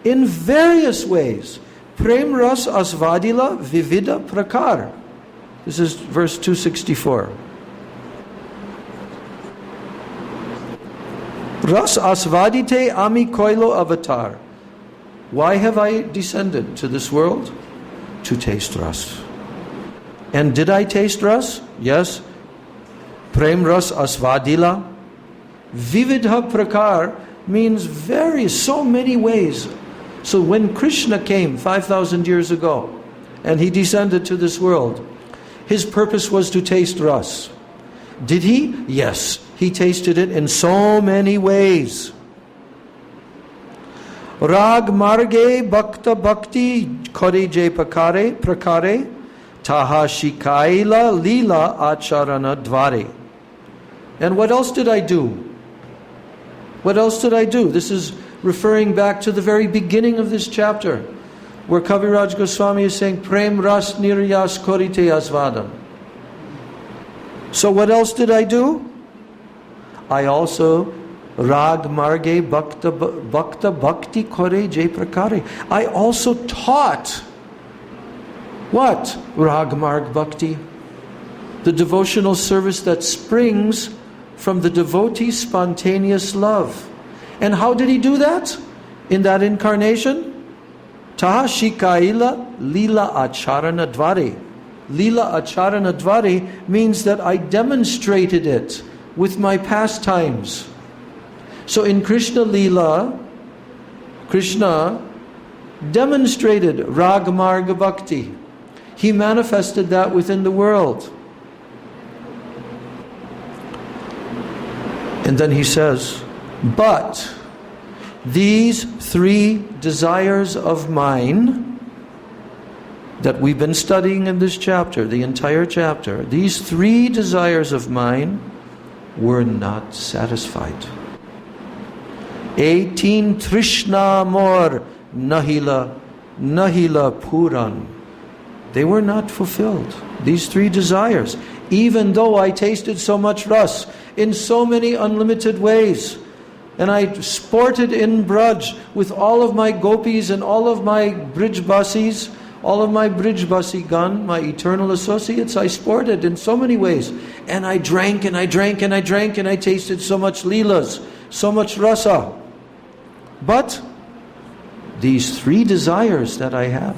in various ways. Prem ras asvadila vivida prakar. This is verse 264. Ras asvadite ami koilo avatar. Why have I descended to this world? To taste ras. And did I taste ras? Yes. Prem ras asvadila. Vividha prakar means so many ways. So when Krishna came 5,000 years ago and he descended to this world, his purpose was to taste ras. Did he? Yes. He tasted it in so many ways. Rag marge bhakta bhakti kore je prakare taha shikaila lila acharana dvare. And what else did I do? What else did I do? This is referring back to the very beginning of this chapter, where Kaviraj Goswami is saying, Prem ras niryas korite asvadam. So what else did I do? I also rag marge bhakta bhakti kore je prakare. I also taught what? Rag marg bhakti. The devotional service that springs from the devotee's spontaneous love. And how did he do that? In that incarnation? Taha shikaila lila acharana dvare. Lila acharana dvare means that I demonstrated it with my pastimes. So in Krishna Lila, Krishna demonstrated Raga Marga Bhakti. He manifested that within the world. And then he says, but these three desires of mine that we've been studying in this chapter, the entire chapter, these three desires of mine were not satisfied. 18 Trishna more Nahila nahila puran. They were not fulfilled. These three desires. Even though I tasted so much ras in so many unlimited ways, and I sported in Braj with all of my gopis and all of my brijbasis, all of my brijbasigan, my eternal associates, I sported in so many ways. And I drank and I drank and I drank and I tasted so much leelas, so much rasa. But these three desires that I have,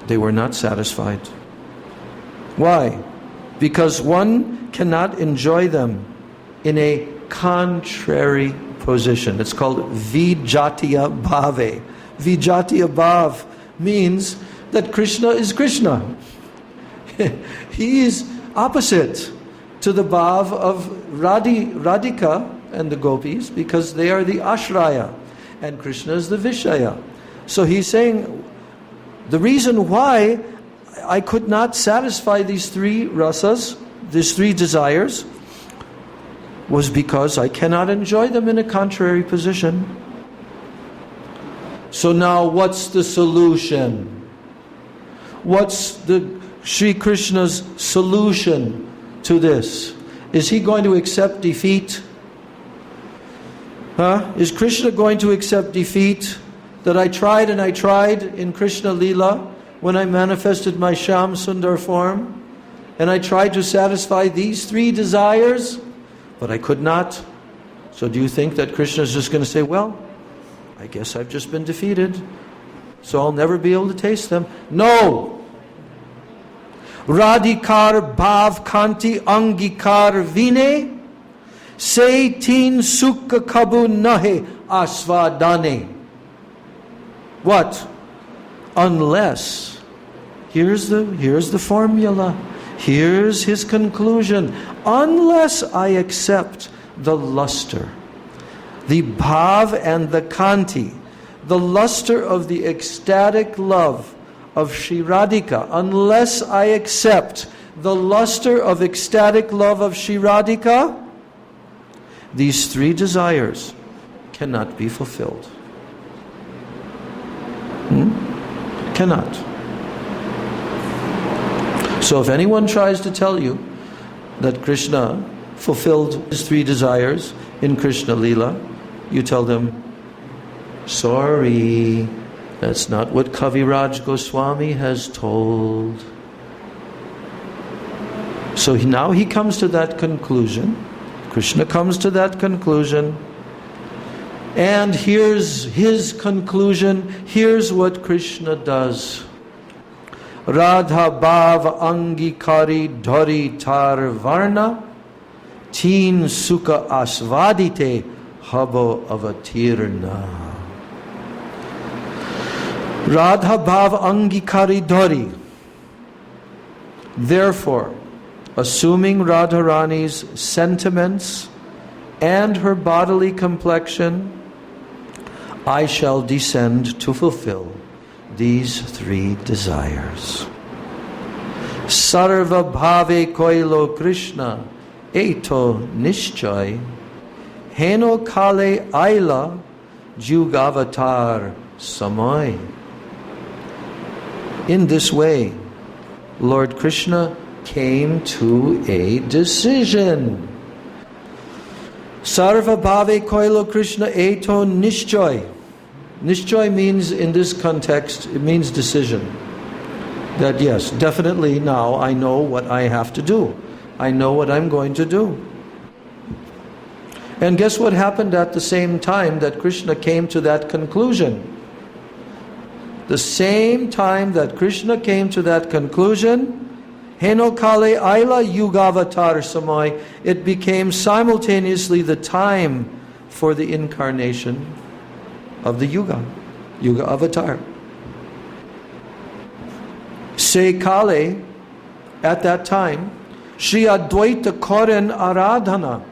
they were not satisfied. Why? Because one cannot enjoy them in a contrary position. It's called vijatiya bhave. Vijatiya bhav means that Krishna is Krishna. He is opposite to the bhav of Radhika and the gopis, because they are the ashraya and Krishna is the vishaya. So he's saying the reason why I could not satisfy these three rasas, these three desires, was because I cannot enjoy them in a contrary position. So now what's the solution? What's the Sri Krishna's solution to this? Is he going to accept defeat? Is Krishna going to accept defeat? That I tried and I tried in Krishna Leela when I manifested my Shyam Sundar form, and I tried to satisfy these three desires, but I could not. So do you think that Krishna is just going to say, well, I guess I've just been defeated, so I'll never be able to taste them? No! Radhikar bhav kanti angikar vine se teen sukha kabu nahe asvadane. What? Unless, here's the formula, here's his conclusion. Unless I accept the luster, the bhav and the kanti, the luster of the ecstatic love of Shri Radhika, unless I accept the luster of ecstatic love of Shri Radhika, these three desires cannot be fulfilled. Cannot. So if anyone tries to tell you that Krishna fulfilled his three desires in Krishna Leela, you tell them, sorry, that's not what Kaviraj Goswami has told. So now he comes to that conclusion. Krishna comes to that conclusion. And here's his conclusion. Here's what Krishna does. Radha bhav angikari dhari tar varna teen sukha asvadite habo avatirna. Radha bhav angikari dhari. Therefore, assuming Radharani's sentiments and her bodily complexion, I shall descend to fulfill these three desires. Sarva bhave koilo Krishna eto nishchay heno kale aila jugavatar samay. In this way, Lord Krishna came to a decision. Sarva bhave koilo Krishna eto nishchay. Nishchay means, in this context, it means decision. That yes, definitely now I know what I have to do. I know what I'm going to do. And guess what happened at the same time that Krishna came to that conclusion? The same time that Krishna came to that conclusion, Heno Kale Aila Yugavatar Samay, it became simultaneously the time for the incarnation of the Yuga Avatar. Se Kale, at that time, Shri Advaita Koren Aradhana.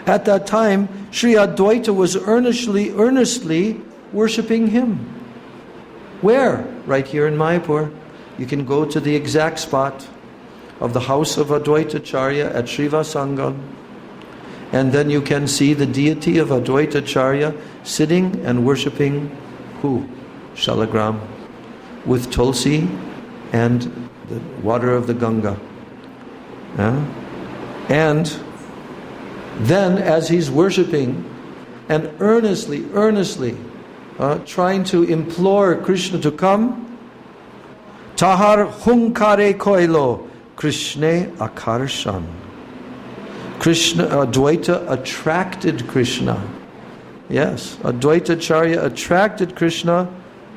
At that time, Shri Advaita was earnestly worshipping him. Where? Right here in Mayapur. You can go to the exact spot of the house of Advaita Charya at Srivasangam, and then you can see the deity of Advaita Charya sitting and worshipping who? shalagram, with tulsi and the water of the Ganga. And then as he's worshipping and earnestly trying to implore Krishna to come, tahar hunkare koilo Krishna akarshan. Krishna, Advaita attracted Krishna. Yes, Advaita Acharya attracted Krishna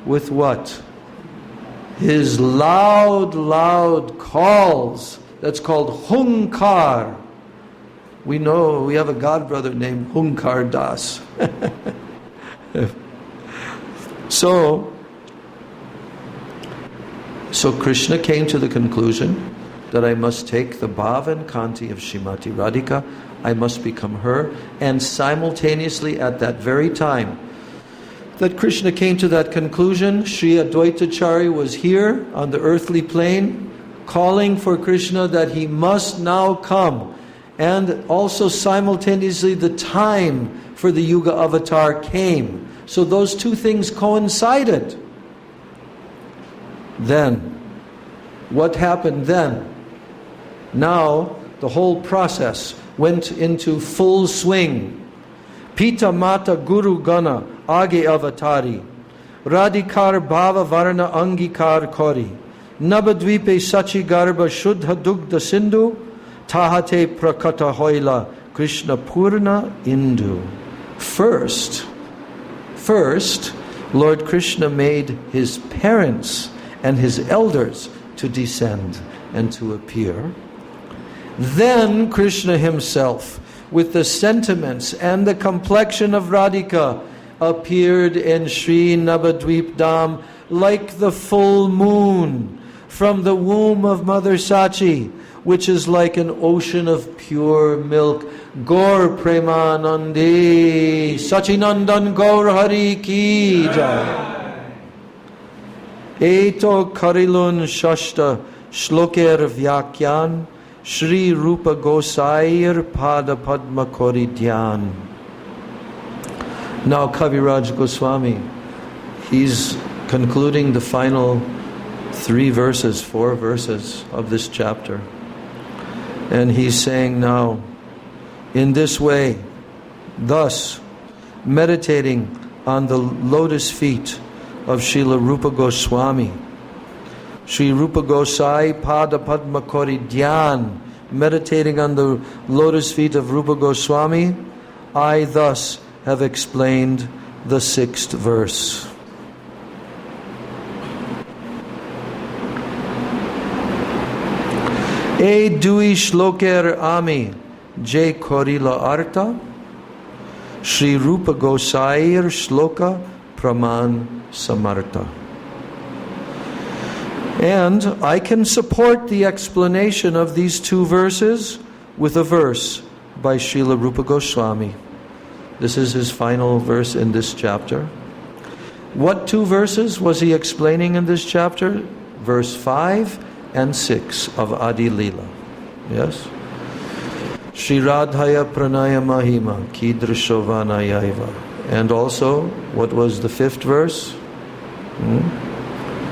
with what? His loud calls. That's called hunkar. We know we have a godbrother named Hunkar Das. So Krishna came to the conclusion that I must take the bhava and kanti of Srimati Radhika, I must become her, and simultaneously at that very time that Krishna came to that conclusion, Sri Advaitacharya was here on the earthly plane, calling for Krishna that he must now come. And also simultaneously the time for the Yuga avatar came. So those two things coincided. Then, what happened then? Now, the whole process went into full swing. Pita Mata Guru Gana Age Avatari Radhikar Bhava Varna Angikar Kori Navadvipe Sachi Garba Shuddha Dugdha Sindhu Tahate Prakata Hoila Krishna Purna Indu. First, Lord Krishna made his parents and his elders to descend and to appear. Then Krishna himself, with the sentiments and the complexion of Radhika, appeared in Sri Navadvip Dham like the full moon from the womb of Mother Sachi, which is like an ocean of pure milk. Gaur Premanandi Sachinandan Gaur Hari Ki Jai. Eto Karilun Shashta Shloker Vyakyan Shri Rupa Gosair Pada Padma Kori Dhyan. Now Kaviraj Goswami, he's concluding the final 4 verses of this chapter. And he's saying now, in this way, thus, meditating on the lotus feet of Srila Rupa Goswami, Sri Rupa Gosai Pada Padma Kori Dhyan, meditating on the lotus feet of Rupa Goswami, I thus have explained the 6th verse. E dui shloker ami je korila arta Shri Rupa Gosair shloka praman samarta. And I can support the explanation of these 2 verses with a verse by Srila Rupa Goswami. This is his final verse in this chapter. What 2 verses was he explaining in this chapter? Verse 5 and 6 of Adi Leela. Yes? Shri Radhaya Pranaya Mahima Kidrishavanayaiva. And also, what was the 5th verse?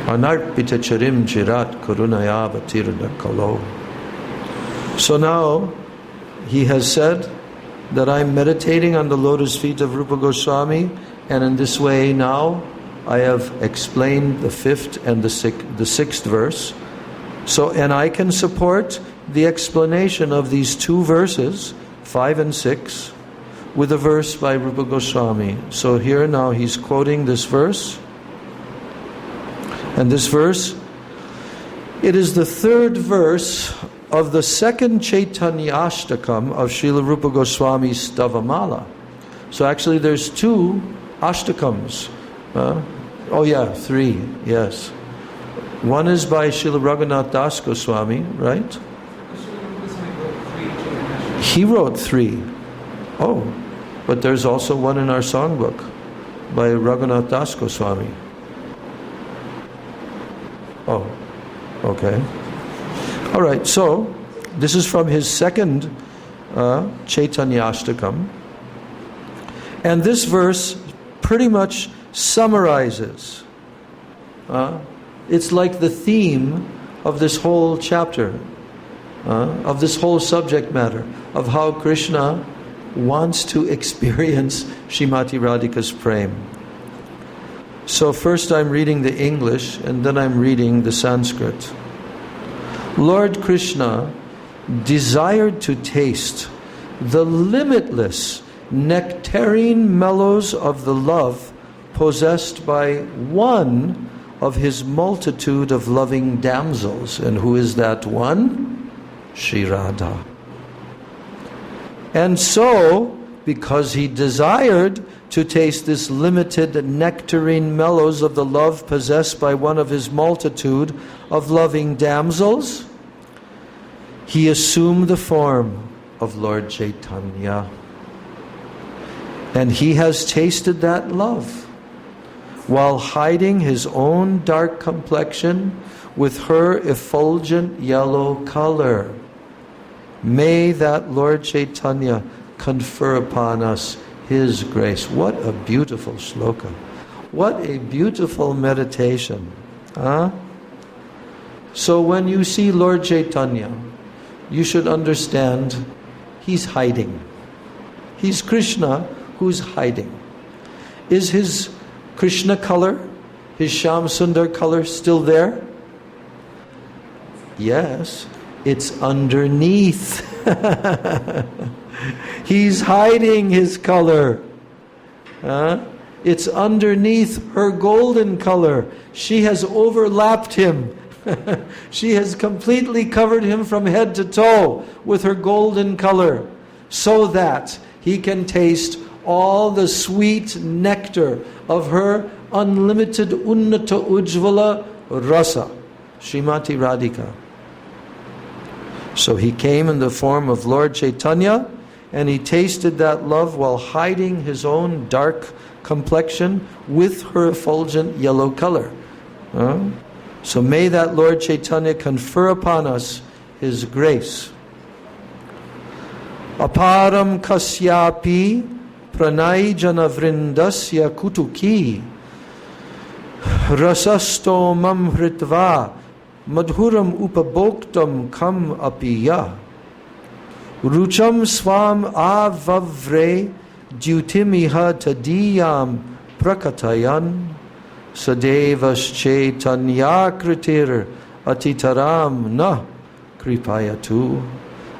Anarpita charim chirat karunayava tirna kalo. So now, he has said that I'm meditating on the lotus feet of Rupa Goswami, and in this way now, I have explained the 5th and the 6th verse. So, and I can support the explanation of these 2 verses, 5 and 6, with a verse by Rupa Goswami. So here now he's quoting this verse. And this verse, it is the 3rd verse of the 2nd Chaitanya Ashtakam of Srila Rupa Goswami's Stavamala. So actually there's 2 Ashtakams. 3, yes. One is by Srila Raghunath Das Goswami, right? He wrote 3. Oh, but there's also one in our songbook by Raghunath Das Goswami. Oh, okay. All right, so this is from his 2nd Chaitanya Ashtakam. And this verse pretty much summarizes It's like the theme of this whole chapter, of this whole subject matter, of how Krishna wants to experience Srimati Radhika's prem. So first I'm reading the English and then I'm reading the Sanskrit. Lord Krishna desired to taste the limitless nectarine mellows of the love possessed by one of his multitude of loving damsels. And who is that one? Shri Radha. And so, because he desired to taste this limited nectarine mellows of the love possessed by one of his multitude of loving damsels, he assumed the form of Lord Chaitanya. And he has tasted that love while hiding his own dark complexion with her effulgent yellow color. May that Lord Chaitanya confer upon us his grace. What a beautiful shloka. What a beautiful meditation. So when you see Lord Chaitanya, you should understand he's hiding. He's Krishna who's hiding. Is his Krishna color, his Shyam Sundar color still there? Yes, it's underneath. He's hiding his color. It's underneath her golden color. She has overlapped him. She has completely covered him from head to toe with her golden color, so that he can taste all the sweet nectar of her unlimited unnata ujjvala rasa, Srimati Radhika. So he came in the form of Lord Chaitanya, and he tasted that love while hiding his own dark complexion with her effulgent yellow color. So may that Lord Chaitanya confer upon us his grace. Aparam kasyapi pranay jana vrindasya kutuki rasastomam hritva madhuram upabhoktam kam apiya rucham swam avavre dyutimiha tadiyam prakatayan sadevas chaitanyakritir atitaram na kripayatu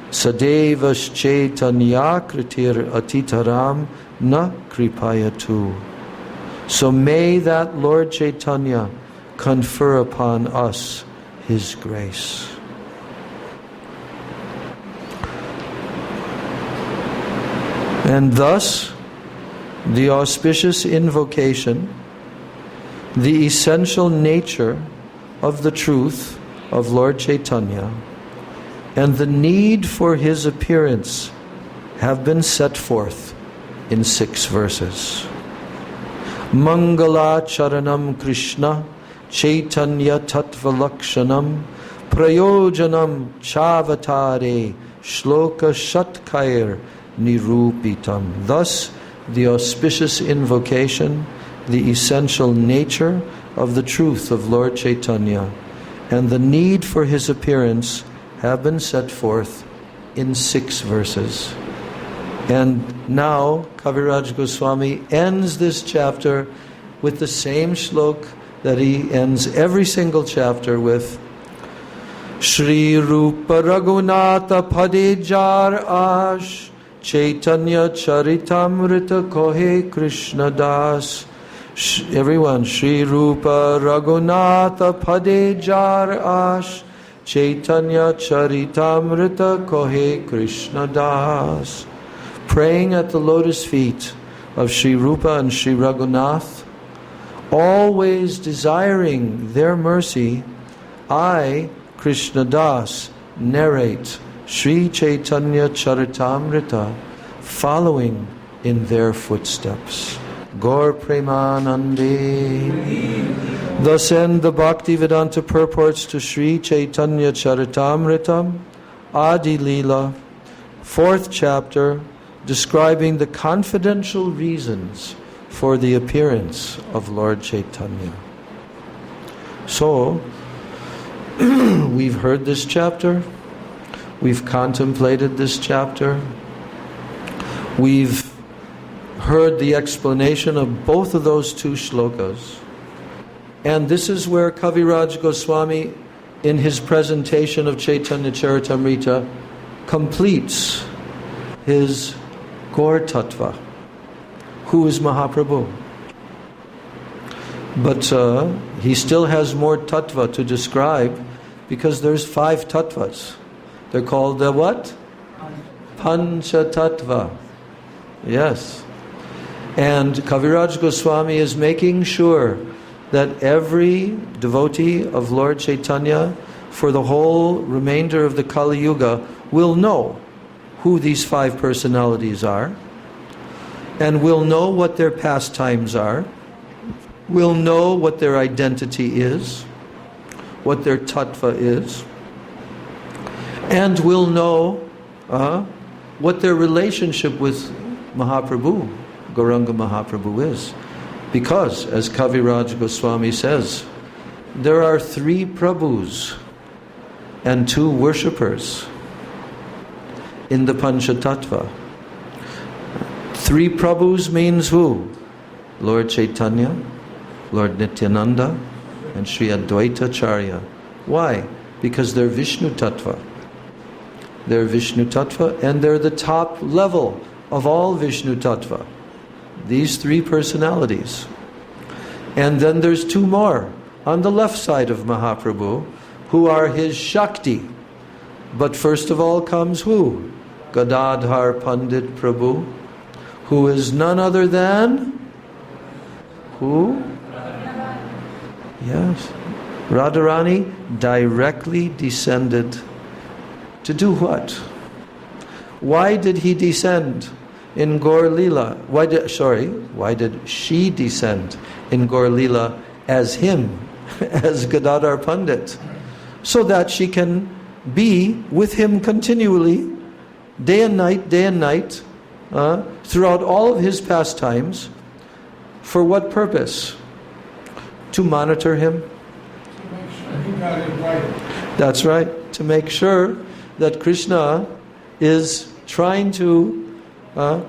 sadevas chaitanyakritir atitaram na kripayatu. So may that Lord Chaitanya confer upon us his grace. And thus, the auspicious invocation, the essential nature of the truth of Lord Chaitanya, and the need for his appearance have been set forth in 6 verses. Mangala Charanam Krishna Chaitanya Tattva Lakshanam Prayojanam Chavatare Shloka Shatkair Nirupitam. Thus, the auspicious invocation, the essential nature of the truth of Lord Chaitanya, and the need for his appearance have been set forth in 6 verses. And now Kaviraj Goswami ends this chapter with the same shlok that he ends every single chapter with. Shri Rupa Raghunatha Padejar Ash Chaitanya Charitamrita Kohe Krishna Das. Everyone, Shri Rupa Raghunatha Padejar Ash Chaitanya Charitamrita Kohe Krishna Das. Praying at the lotus feet of Shri Rupa and Shri Raghunath, always desiring their mercy, I, Krishna Das, narrate Shri Chaitanya Charitamrita, following in their footsteps. Gaur Premanande. Thus end the Bhaktivedanta purports to Shri Chaitanya Charitamrita, Adi Leela, 4th chapter, describing the confidential reasons for the appearance of Lord Chaitanya. So, we've heard this chapter, we've contemplated this chapter, we've heard the explanation of both of those two shlokas. And this is where Kaviraj Goswami, in his presentation of Chaitanya Charitamrita, completes his Gaur Tattva. Who is Mahaprabhu? But he still has more tattva to describe, because there's 5 tattvas. They're called the what? Pancha Tattva. Yes. And Kaviraj Goswami is making sure that every devotee of Lord Chaitanya for the whole remainder of the Kali Yuga will know who these 5 personalities are, and will know what their pastimes are, will know what their identity is, what their tattva is, and will know what their relationship with Mahaprabhu, Gauranga Mahaprabhu is. Because, as Kaviraj Goswami says, there are 3 Prabhus and 2 worshippers in the Panchatattva. 3 Prabhus means who? Lord Chaitanya, Lord Nityananda, and Sri Advaita Acharya. Why? Because they're Vishnu Tattva. They're Vishnu Tattva, and they're the top level of all Vishnu Tattva. These 3 personalities. And then there's 2 more on the left side of Mahaprabhu, who are his Shakti. But first of all comes who? Gadadhar Pandit Prabhu, who is none other than who? Yes. Radharani directly descended to do what? Why did he descend in Gaur Leela? Why did she descend in Gaur Leela as him, as Gadadhar Pandit? So that she can be with him continually, day and night, throughout all of his pastimes. For what purpose? To monitor him. That's right. To make sure that Krishna is trying to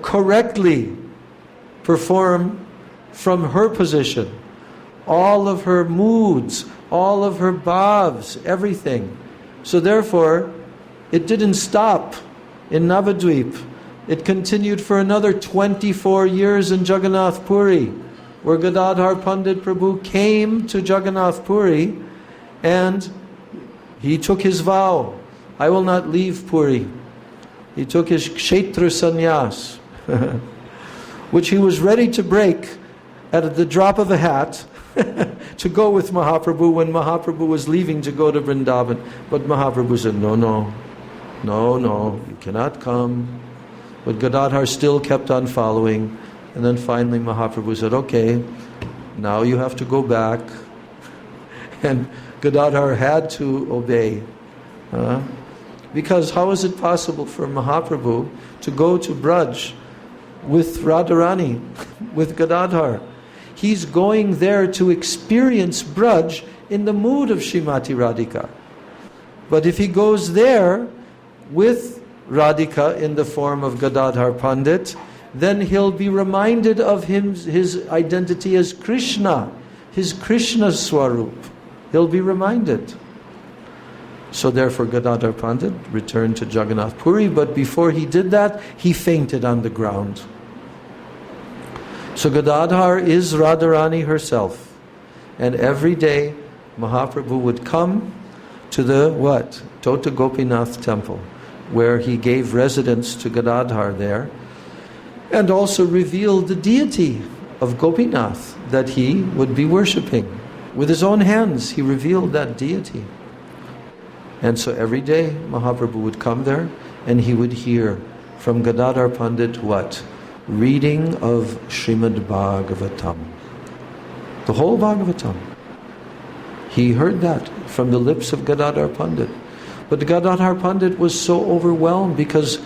correctly perform from her position all of her moods, all of her bhavs, everything. So therefore, it didn't stop in Navadvip. It continued for another 24 years in Jagannath Puri, where Gadadhar Pandit Prabhu came to Jagannath Puri and he took his vow, I will not leave Puri. He took his Kshetra Sannyas, which he was ready to break at the drop of a hat to go with Mahaprabhu when Mahaprabhu was leaving to go to Vrindavan. But Mahaprabhu said, no, you cannot come. But Gadadhar still kept on following. And then finally Mahaprabhu said, okay, now you have to go back. And Gadadhar had to obey. Because how is it possible for Mahaprabhu to go to Braj with Radharani, with Gadadhar? He's going there to experience Braj in the mood of Srimati Radhika. But if he goes there with Radhika in the form of Gadadhar Pandit, then he'll be reminded of his identity as Krishna, his Krishna Swarup. He'll be reminded. So therefore Gadadhar Pandit returned to Jagannath Puri, but before he did that, he fainted on the ground. So Gadadhar is Radharani herself. And every day Mahaprabhu would come to the what? Tota Gopinath temple, where he gave residence to Gadadhar there, and also revealed the deity of Gopinath that he would be worshipping. With his own hands, he revealed that deity. And so every day Mahaprabhu would come there and he would hear from Gadadhar Pandit what? Reading of Srimad Bhagavatam. The whole Bhagavatam. He heard that from the lips of Gadadhar Pandit. But Gadadhar Pandit was so overwhelmed because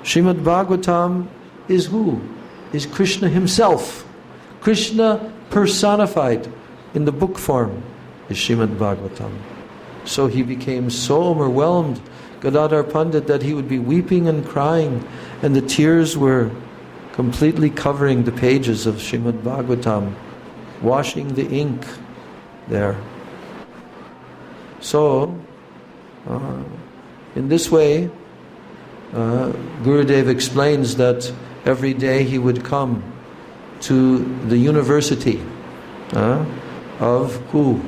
Srimad Bhagavatam is who? Is Krishna himself. Krishna personified in the book form. is Srimad Bhagavatam. So he became so overwhelmed, Gadadhar Pandit, that he would be weeping and crying, and the tears were completely covering the pages of Srimad Bhagavatam, washing the ink there. So, in this way, Gurudev explains that every day he would come to the university of who?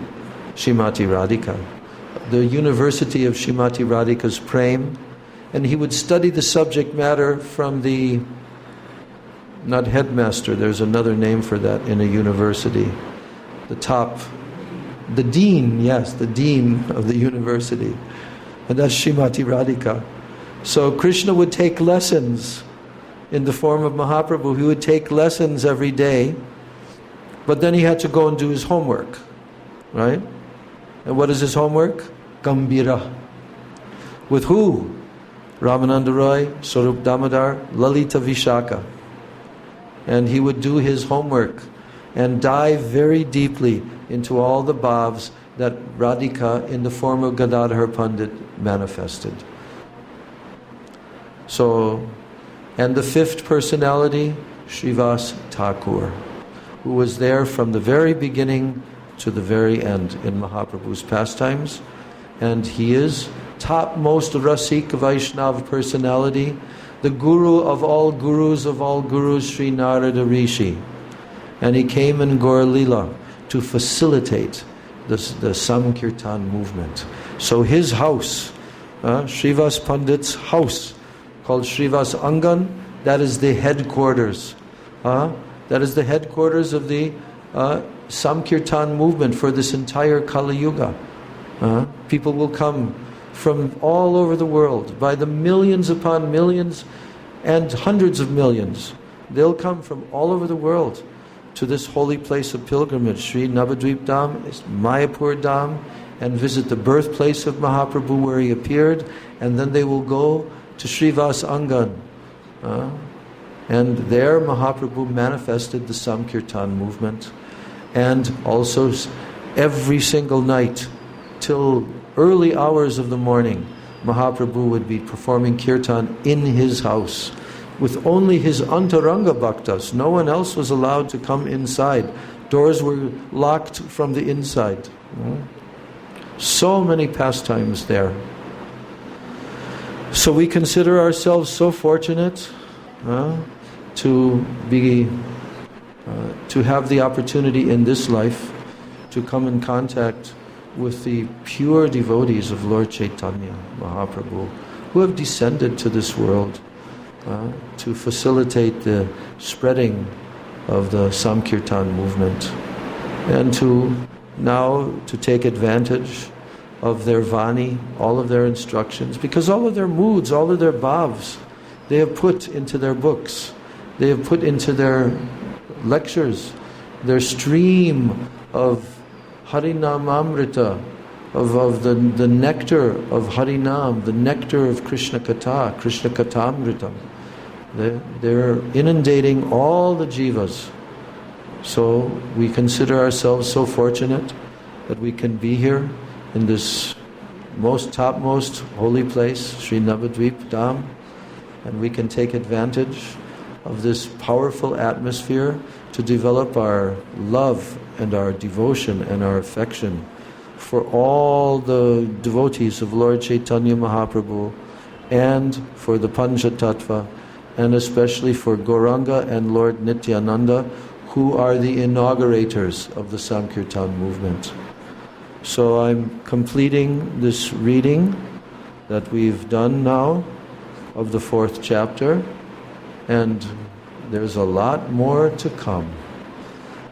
Srimati Radhika. The university of Srimati Radhika's Prem, and he would study the subject matter from the, not headmaster, there's another name for that in a university, the dean, yes, the dean of the university, and that's Srimati Radhika. So Krishna would take lessons in the form of Mahaprabhu. He would take lessons every day, but then he had to go and do his homework, right? And what is his homework? Gambhira. With who? Ramananda Roy, Swarup Damodar, Lalita Vishaka. And he would do his homework and dive very deeply into all the bhavs that Radhika in the form of Gadadhar Pandit manifested. So, and the fifth personality, Srivas Thakur, who was there from the very beginning to the very end in Mahaprabhu's pastimes. And he is topmost Rasik Vaishnav personality, the guru of all gurus, Sri Narada Rishi. And he came in Gaur Lila to facilitate the Sankirtan movement. So his house, Srivas Pandit's house, called Srivas Angan, that is the headquarters. That is the headquarters of the Sankirtan movement for this entire Kali Yuga. People will come from all over the world, by the millions upon millions and hundreds of millions. They'll come from all over the world to this holy place of pilgrimage, Sri Navadvip Dham, Mayapur Dham, and visit the birthplace of Mahaprabhu where he appeared, and then they will go to Srivas Angan. And there Mahaprabhu manifested the Sankirtan movement. And also every single night, till early hours of the morning, Mahaprabhu would be performing kirtan in his house with only his antaranga bhaktas. No one else was allowed to come inside. Doors were locked from the inside. So many pastimes there. So we consider ourselves so fortunate to have the opportunity in this life to come in contact with the pure devotees of Lord Chaitanya Mahaprabhu, who have descended to this world to facilitate the spreading of the Sankirtan movement, and to take advantage of their Vani, all of their instructions, because all of their moods, all of their bhavs, they have put into their books, they have put into their lectures, their stream of Harinamamrita, of the nectar of Harinam, the nectar of Krishna Katha, Krishna Kathamritam. They're inundating all the jivas. So we consider ourselves so fortunate that we can be here in this topmost holy place, Sri Navadvip Dham, and we can take advantage of this powerful atmosphere to develop our love and our devotion and our affection for all the devotees of Lord Chaitanya Mahaprabhu, and for the Panchatattva, and especially for Gauranga and Lord Nityananda, who are the inaugurators of the Sankirtan movement. So I'm completing this reading that we've done now of the 4th chapter, and there's a lot more to come.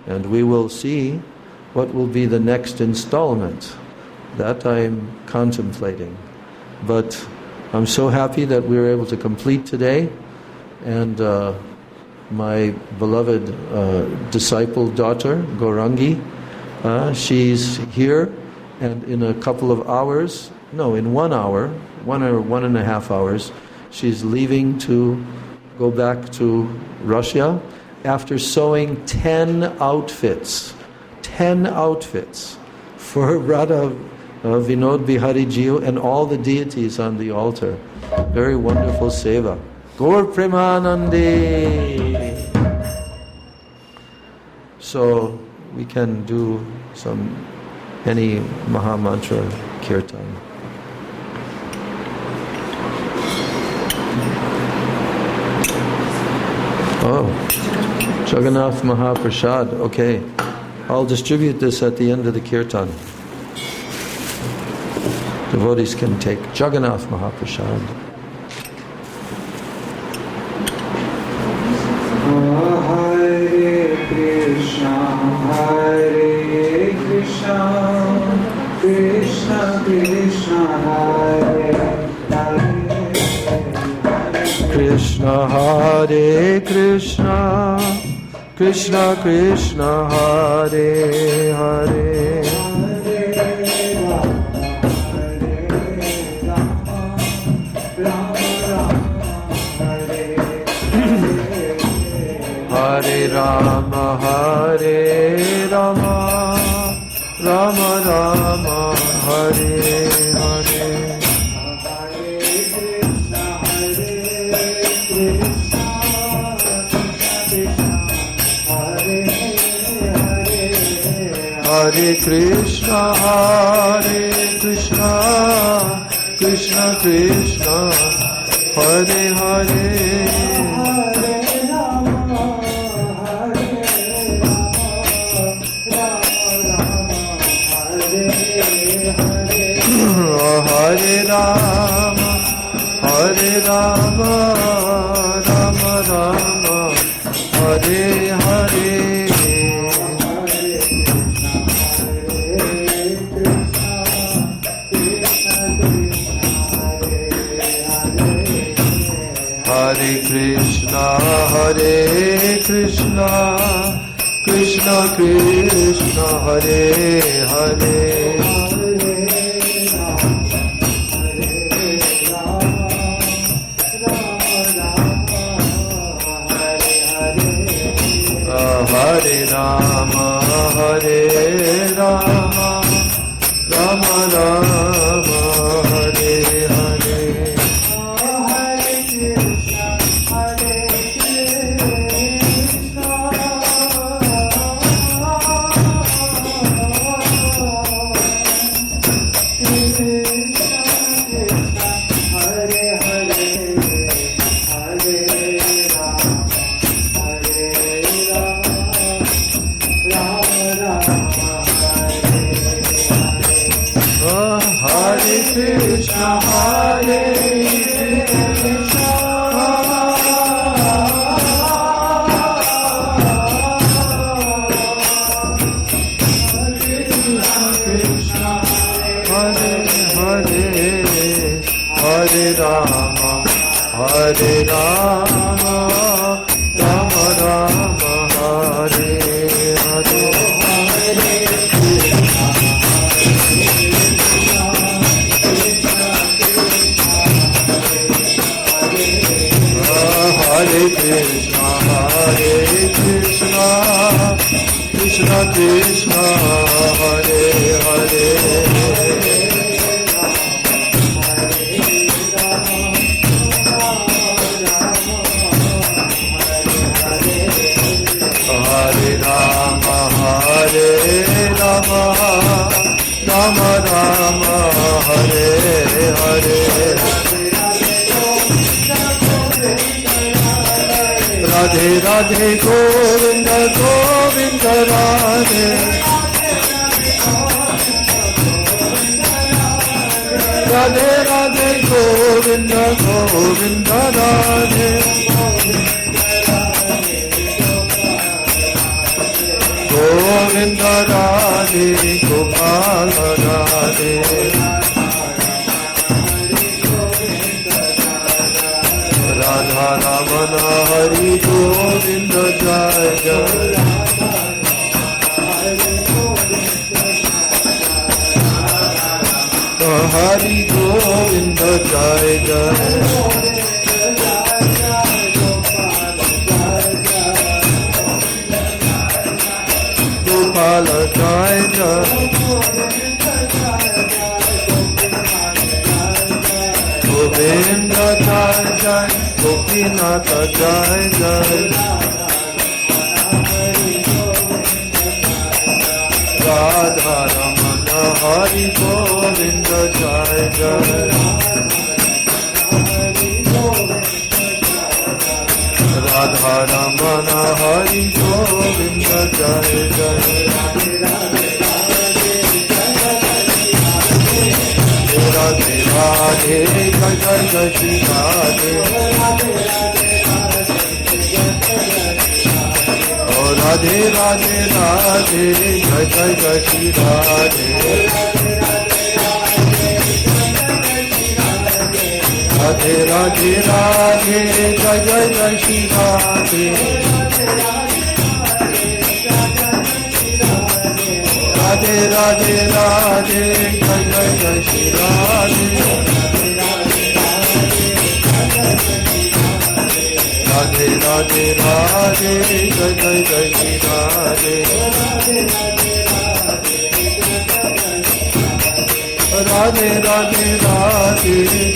And we will see what will be the next installment. That I'm contemplating. But I'm so happy that we were able to complete today, and my beloved disciple daughter, Gaurangi, she's here, and in a couple of hours, in 1 hour, 1.5 hours, she's leaving to go back to Russia after sewing 10 outfits for Radha Vinod Bihari Ji and all the deities on the altar. Very wonderful seva. Gaur Premanande. So we can do any Maha Mantra kirtan. Oh, Jagannath Mahaprasad. Okay, I'll distribute this at the end of the kirtan. Devotees can take Jagannath Mahaprasad. Hare Krishna, Hare Krishna, Krishna Krishna, Hare Hare, Krishna Hare Krishna, Krishna Krishna Hare Hare, Hare Rama Hare Rama, Rama Rama Hare Hare. Hare Krishna, Hare Krishna, Krishna Krishna, Hare Hare, Hare Rama, Hare Rama, Rama Rama, Hare Hare. Hare Krishna, Hare Krishna, Krishna Krishna, Hare Hare. Hare Rama, Hare Rama, Rama Rama, Hare Hare. Hare Rama, Hare Rama, Rama Rama, Hare Hare. Hare Krishna, Hare Krishna, Krishna Krishna, Hare Hare. Hare Rama, Hare Rama, Rama Rama, Hare Hare. Radhe Radhe Govinda Govinda Radhe, Radhe Radhe Govinda Govinda Radhe, Govinda Radhe Gopala Radhe, Radha Ramana Hari Govinda Jai Jai, Hari Govinda Jai Jai, Gopala Jai Jai Govinda Jai Jai Gopinatha Jai Jai Radha Ramana Hari Govinda Jai Jai Radha Ramana Hari Govinda Jai Jai Radhe Radhe Jai Jai Jai Shri Radhe Oh Radhe Radhe Radhe Jai Jai Jai Shri Radhe Radhe Radhe Radhe Jai Jai Jai Shri Radhe Radhe Radhe Radhe Jai Jai Jai Shri Radhe Radhe Radhe Radhe Jai Jai Jai Shri Radhe Radhe Radhe Radhe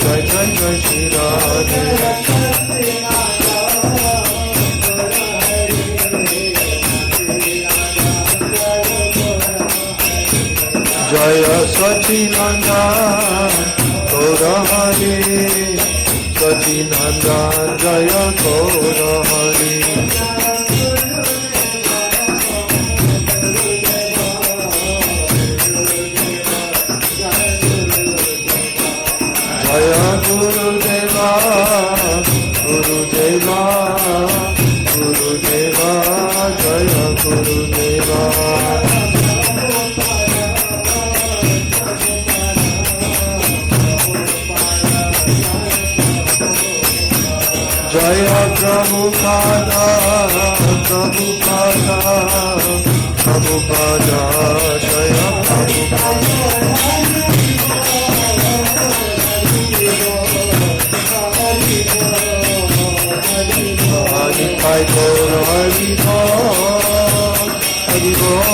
Jai Jai Jai Shri Radhe Jaya Sachidananda Gaura Hari Sachidananda Jaya Gaura Hari Jaya Gurudeva Gurudeva Gurudeva Jaya Gurudeva Jaya Prabhupada Prabhupada Prabhupada Jaya Prabhupada Hari Kai Gaur Hari Bol Hari Bol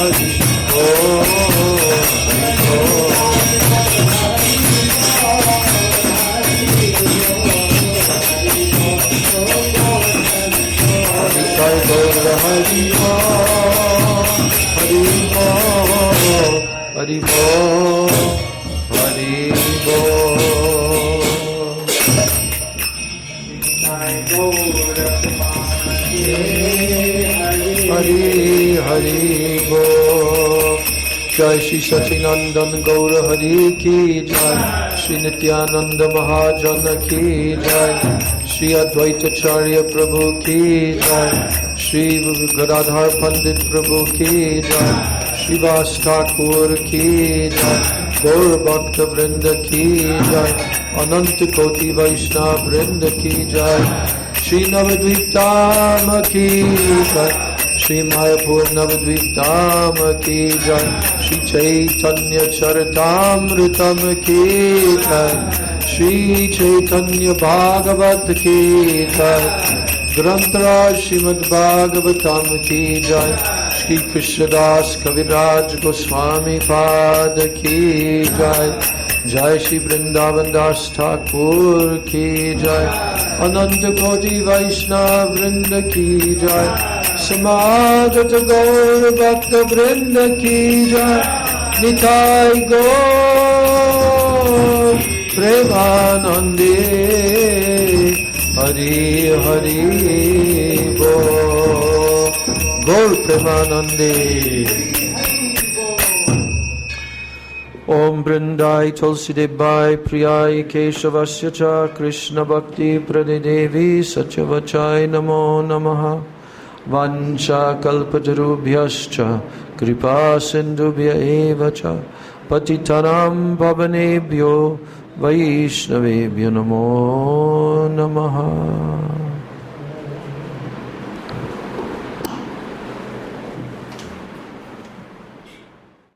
Hari Bol Hari Bol Hari Bol, Hari Bol, Hari Bol. Hari Hari Bol. Jai Shri Sachinandan Gaura Hari Ki Jai Shri Nityananda Mahajana Ki Jai Shri Advaita Charya Prabhu Ki Jai Shri Gadadhar Pandit Prabhu Ki Jai Shri Vas Thakur Ki Jai Gaur Bhakta Vrinda Ki Jai Anant Koti Vaishnav Vrinda Ki Jai Shri Navadvip Dham Ki Jai Shri Mayapur Navadvip Dham Ki Jai Shri Chaitanya Charitamritam Ki Jai Shri Chaitanya Bhagavat Ki Jai Grantaraj Srimad Bhagavatam Ki Jai Shri Krishnadas Kaviraj Goswami Pad Ki Jai Jai Shri Vrindavan Das Thakur Ki Jai Ananta Koti Vaishnav Vrinda Ki Jai Samagata Gaur Bhakta Vrinda Ki Jai Nitai Gaur Premanande Hari Hari Bol Gaur Premanande Om Brindai Tulsi Debai Priyai Keshavasya Cha Krishna Bhakti Pradidevi Satyavachai Namo Namaha Vancha Kalpatarubhyascha Kripa Sindhubhya Eva Cha Patitanam Pavanebhyo Vaishnavebhyo Namo Namaha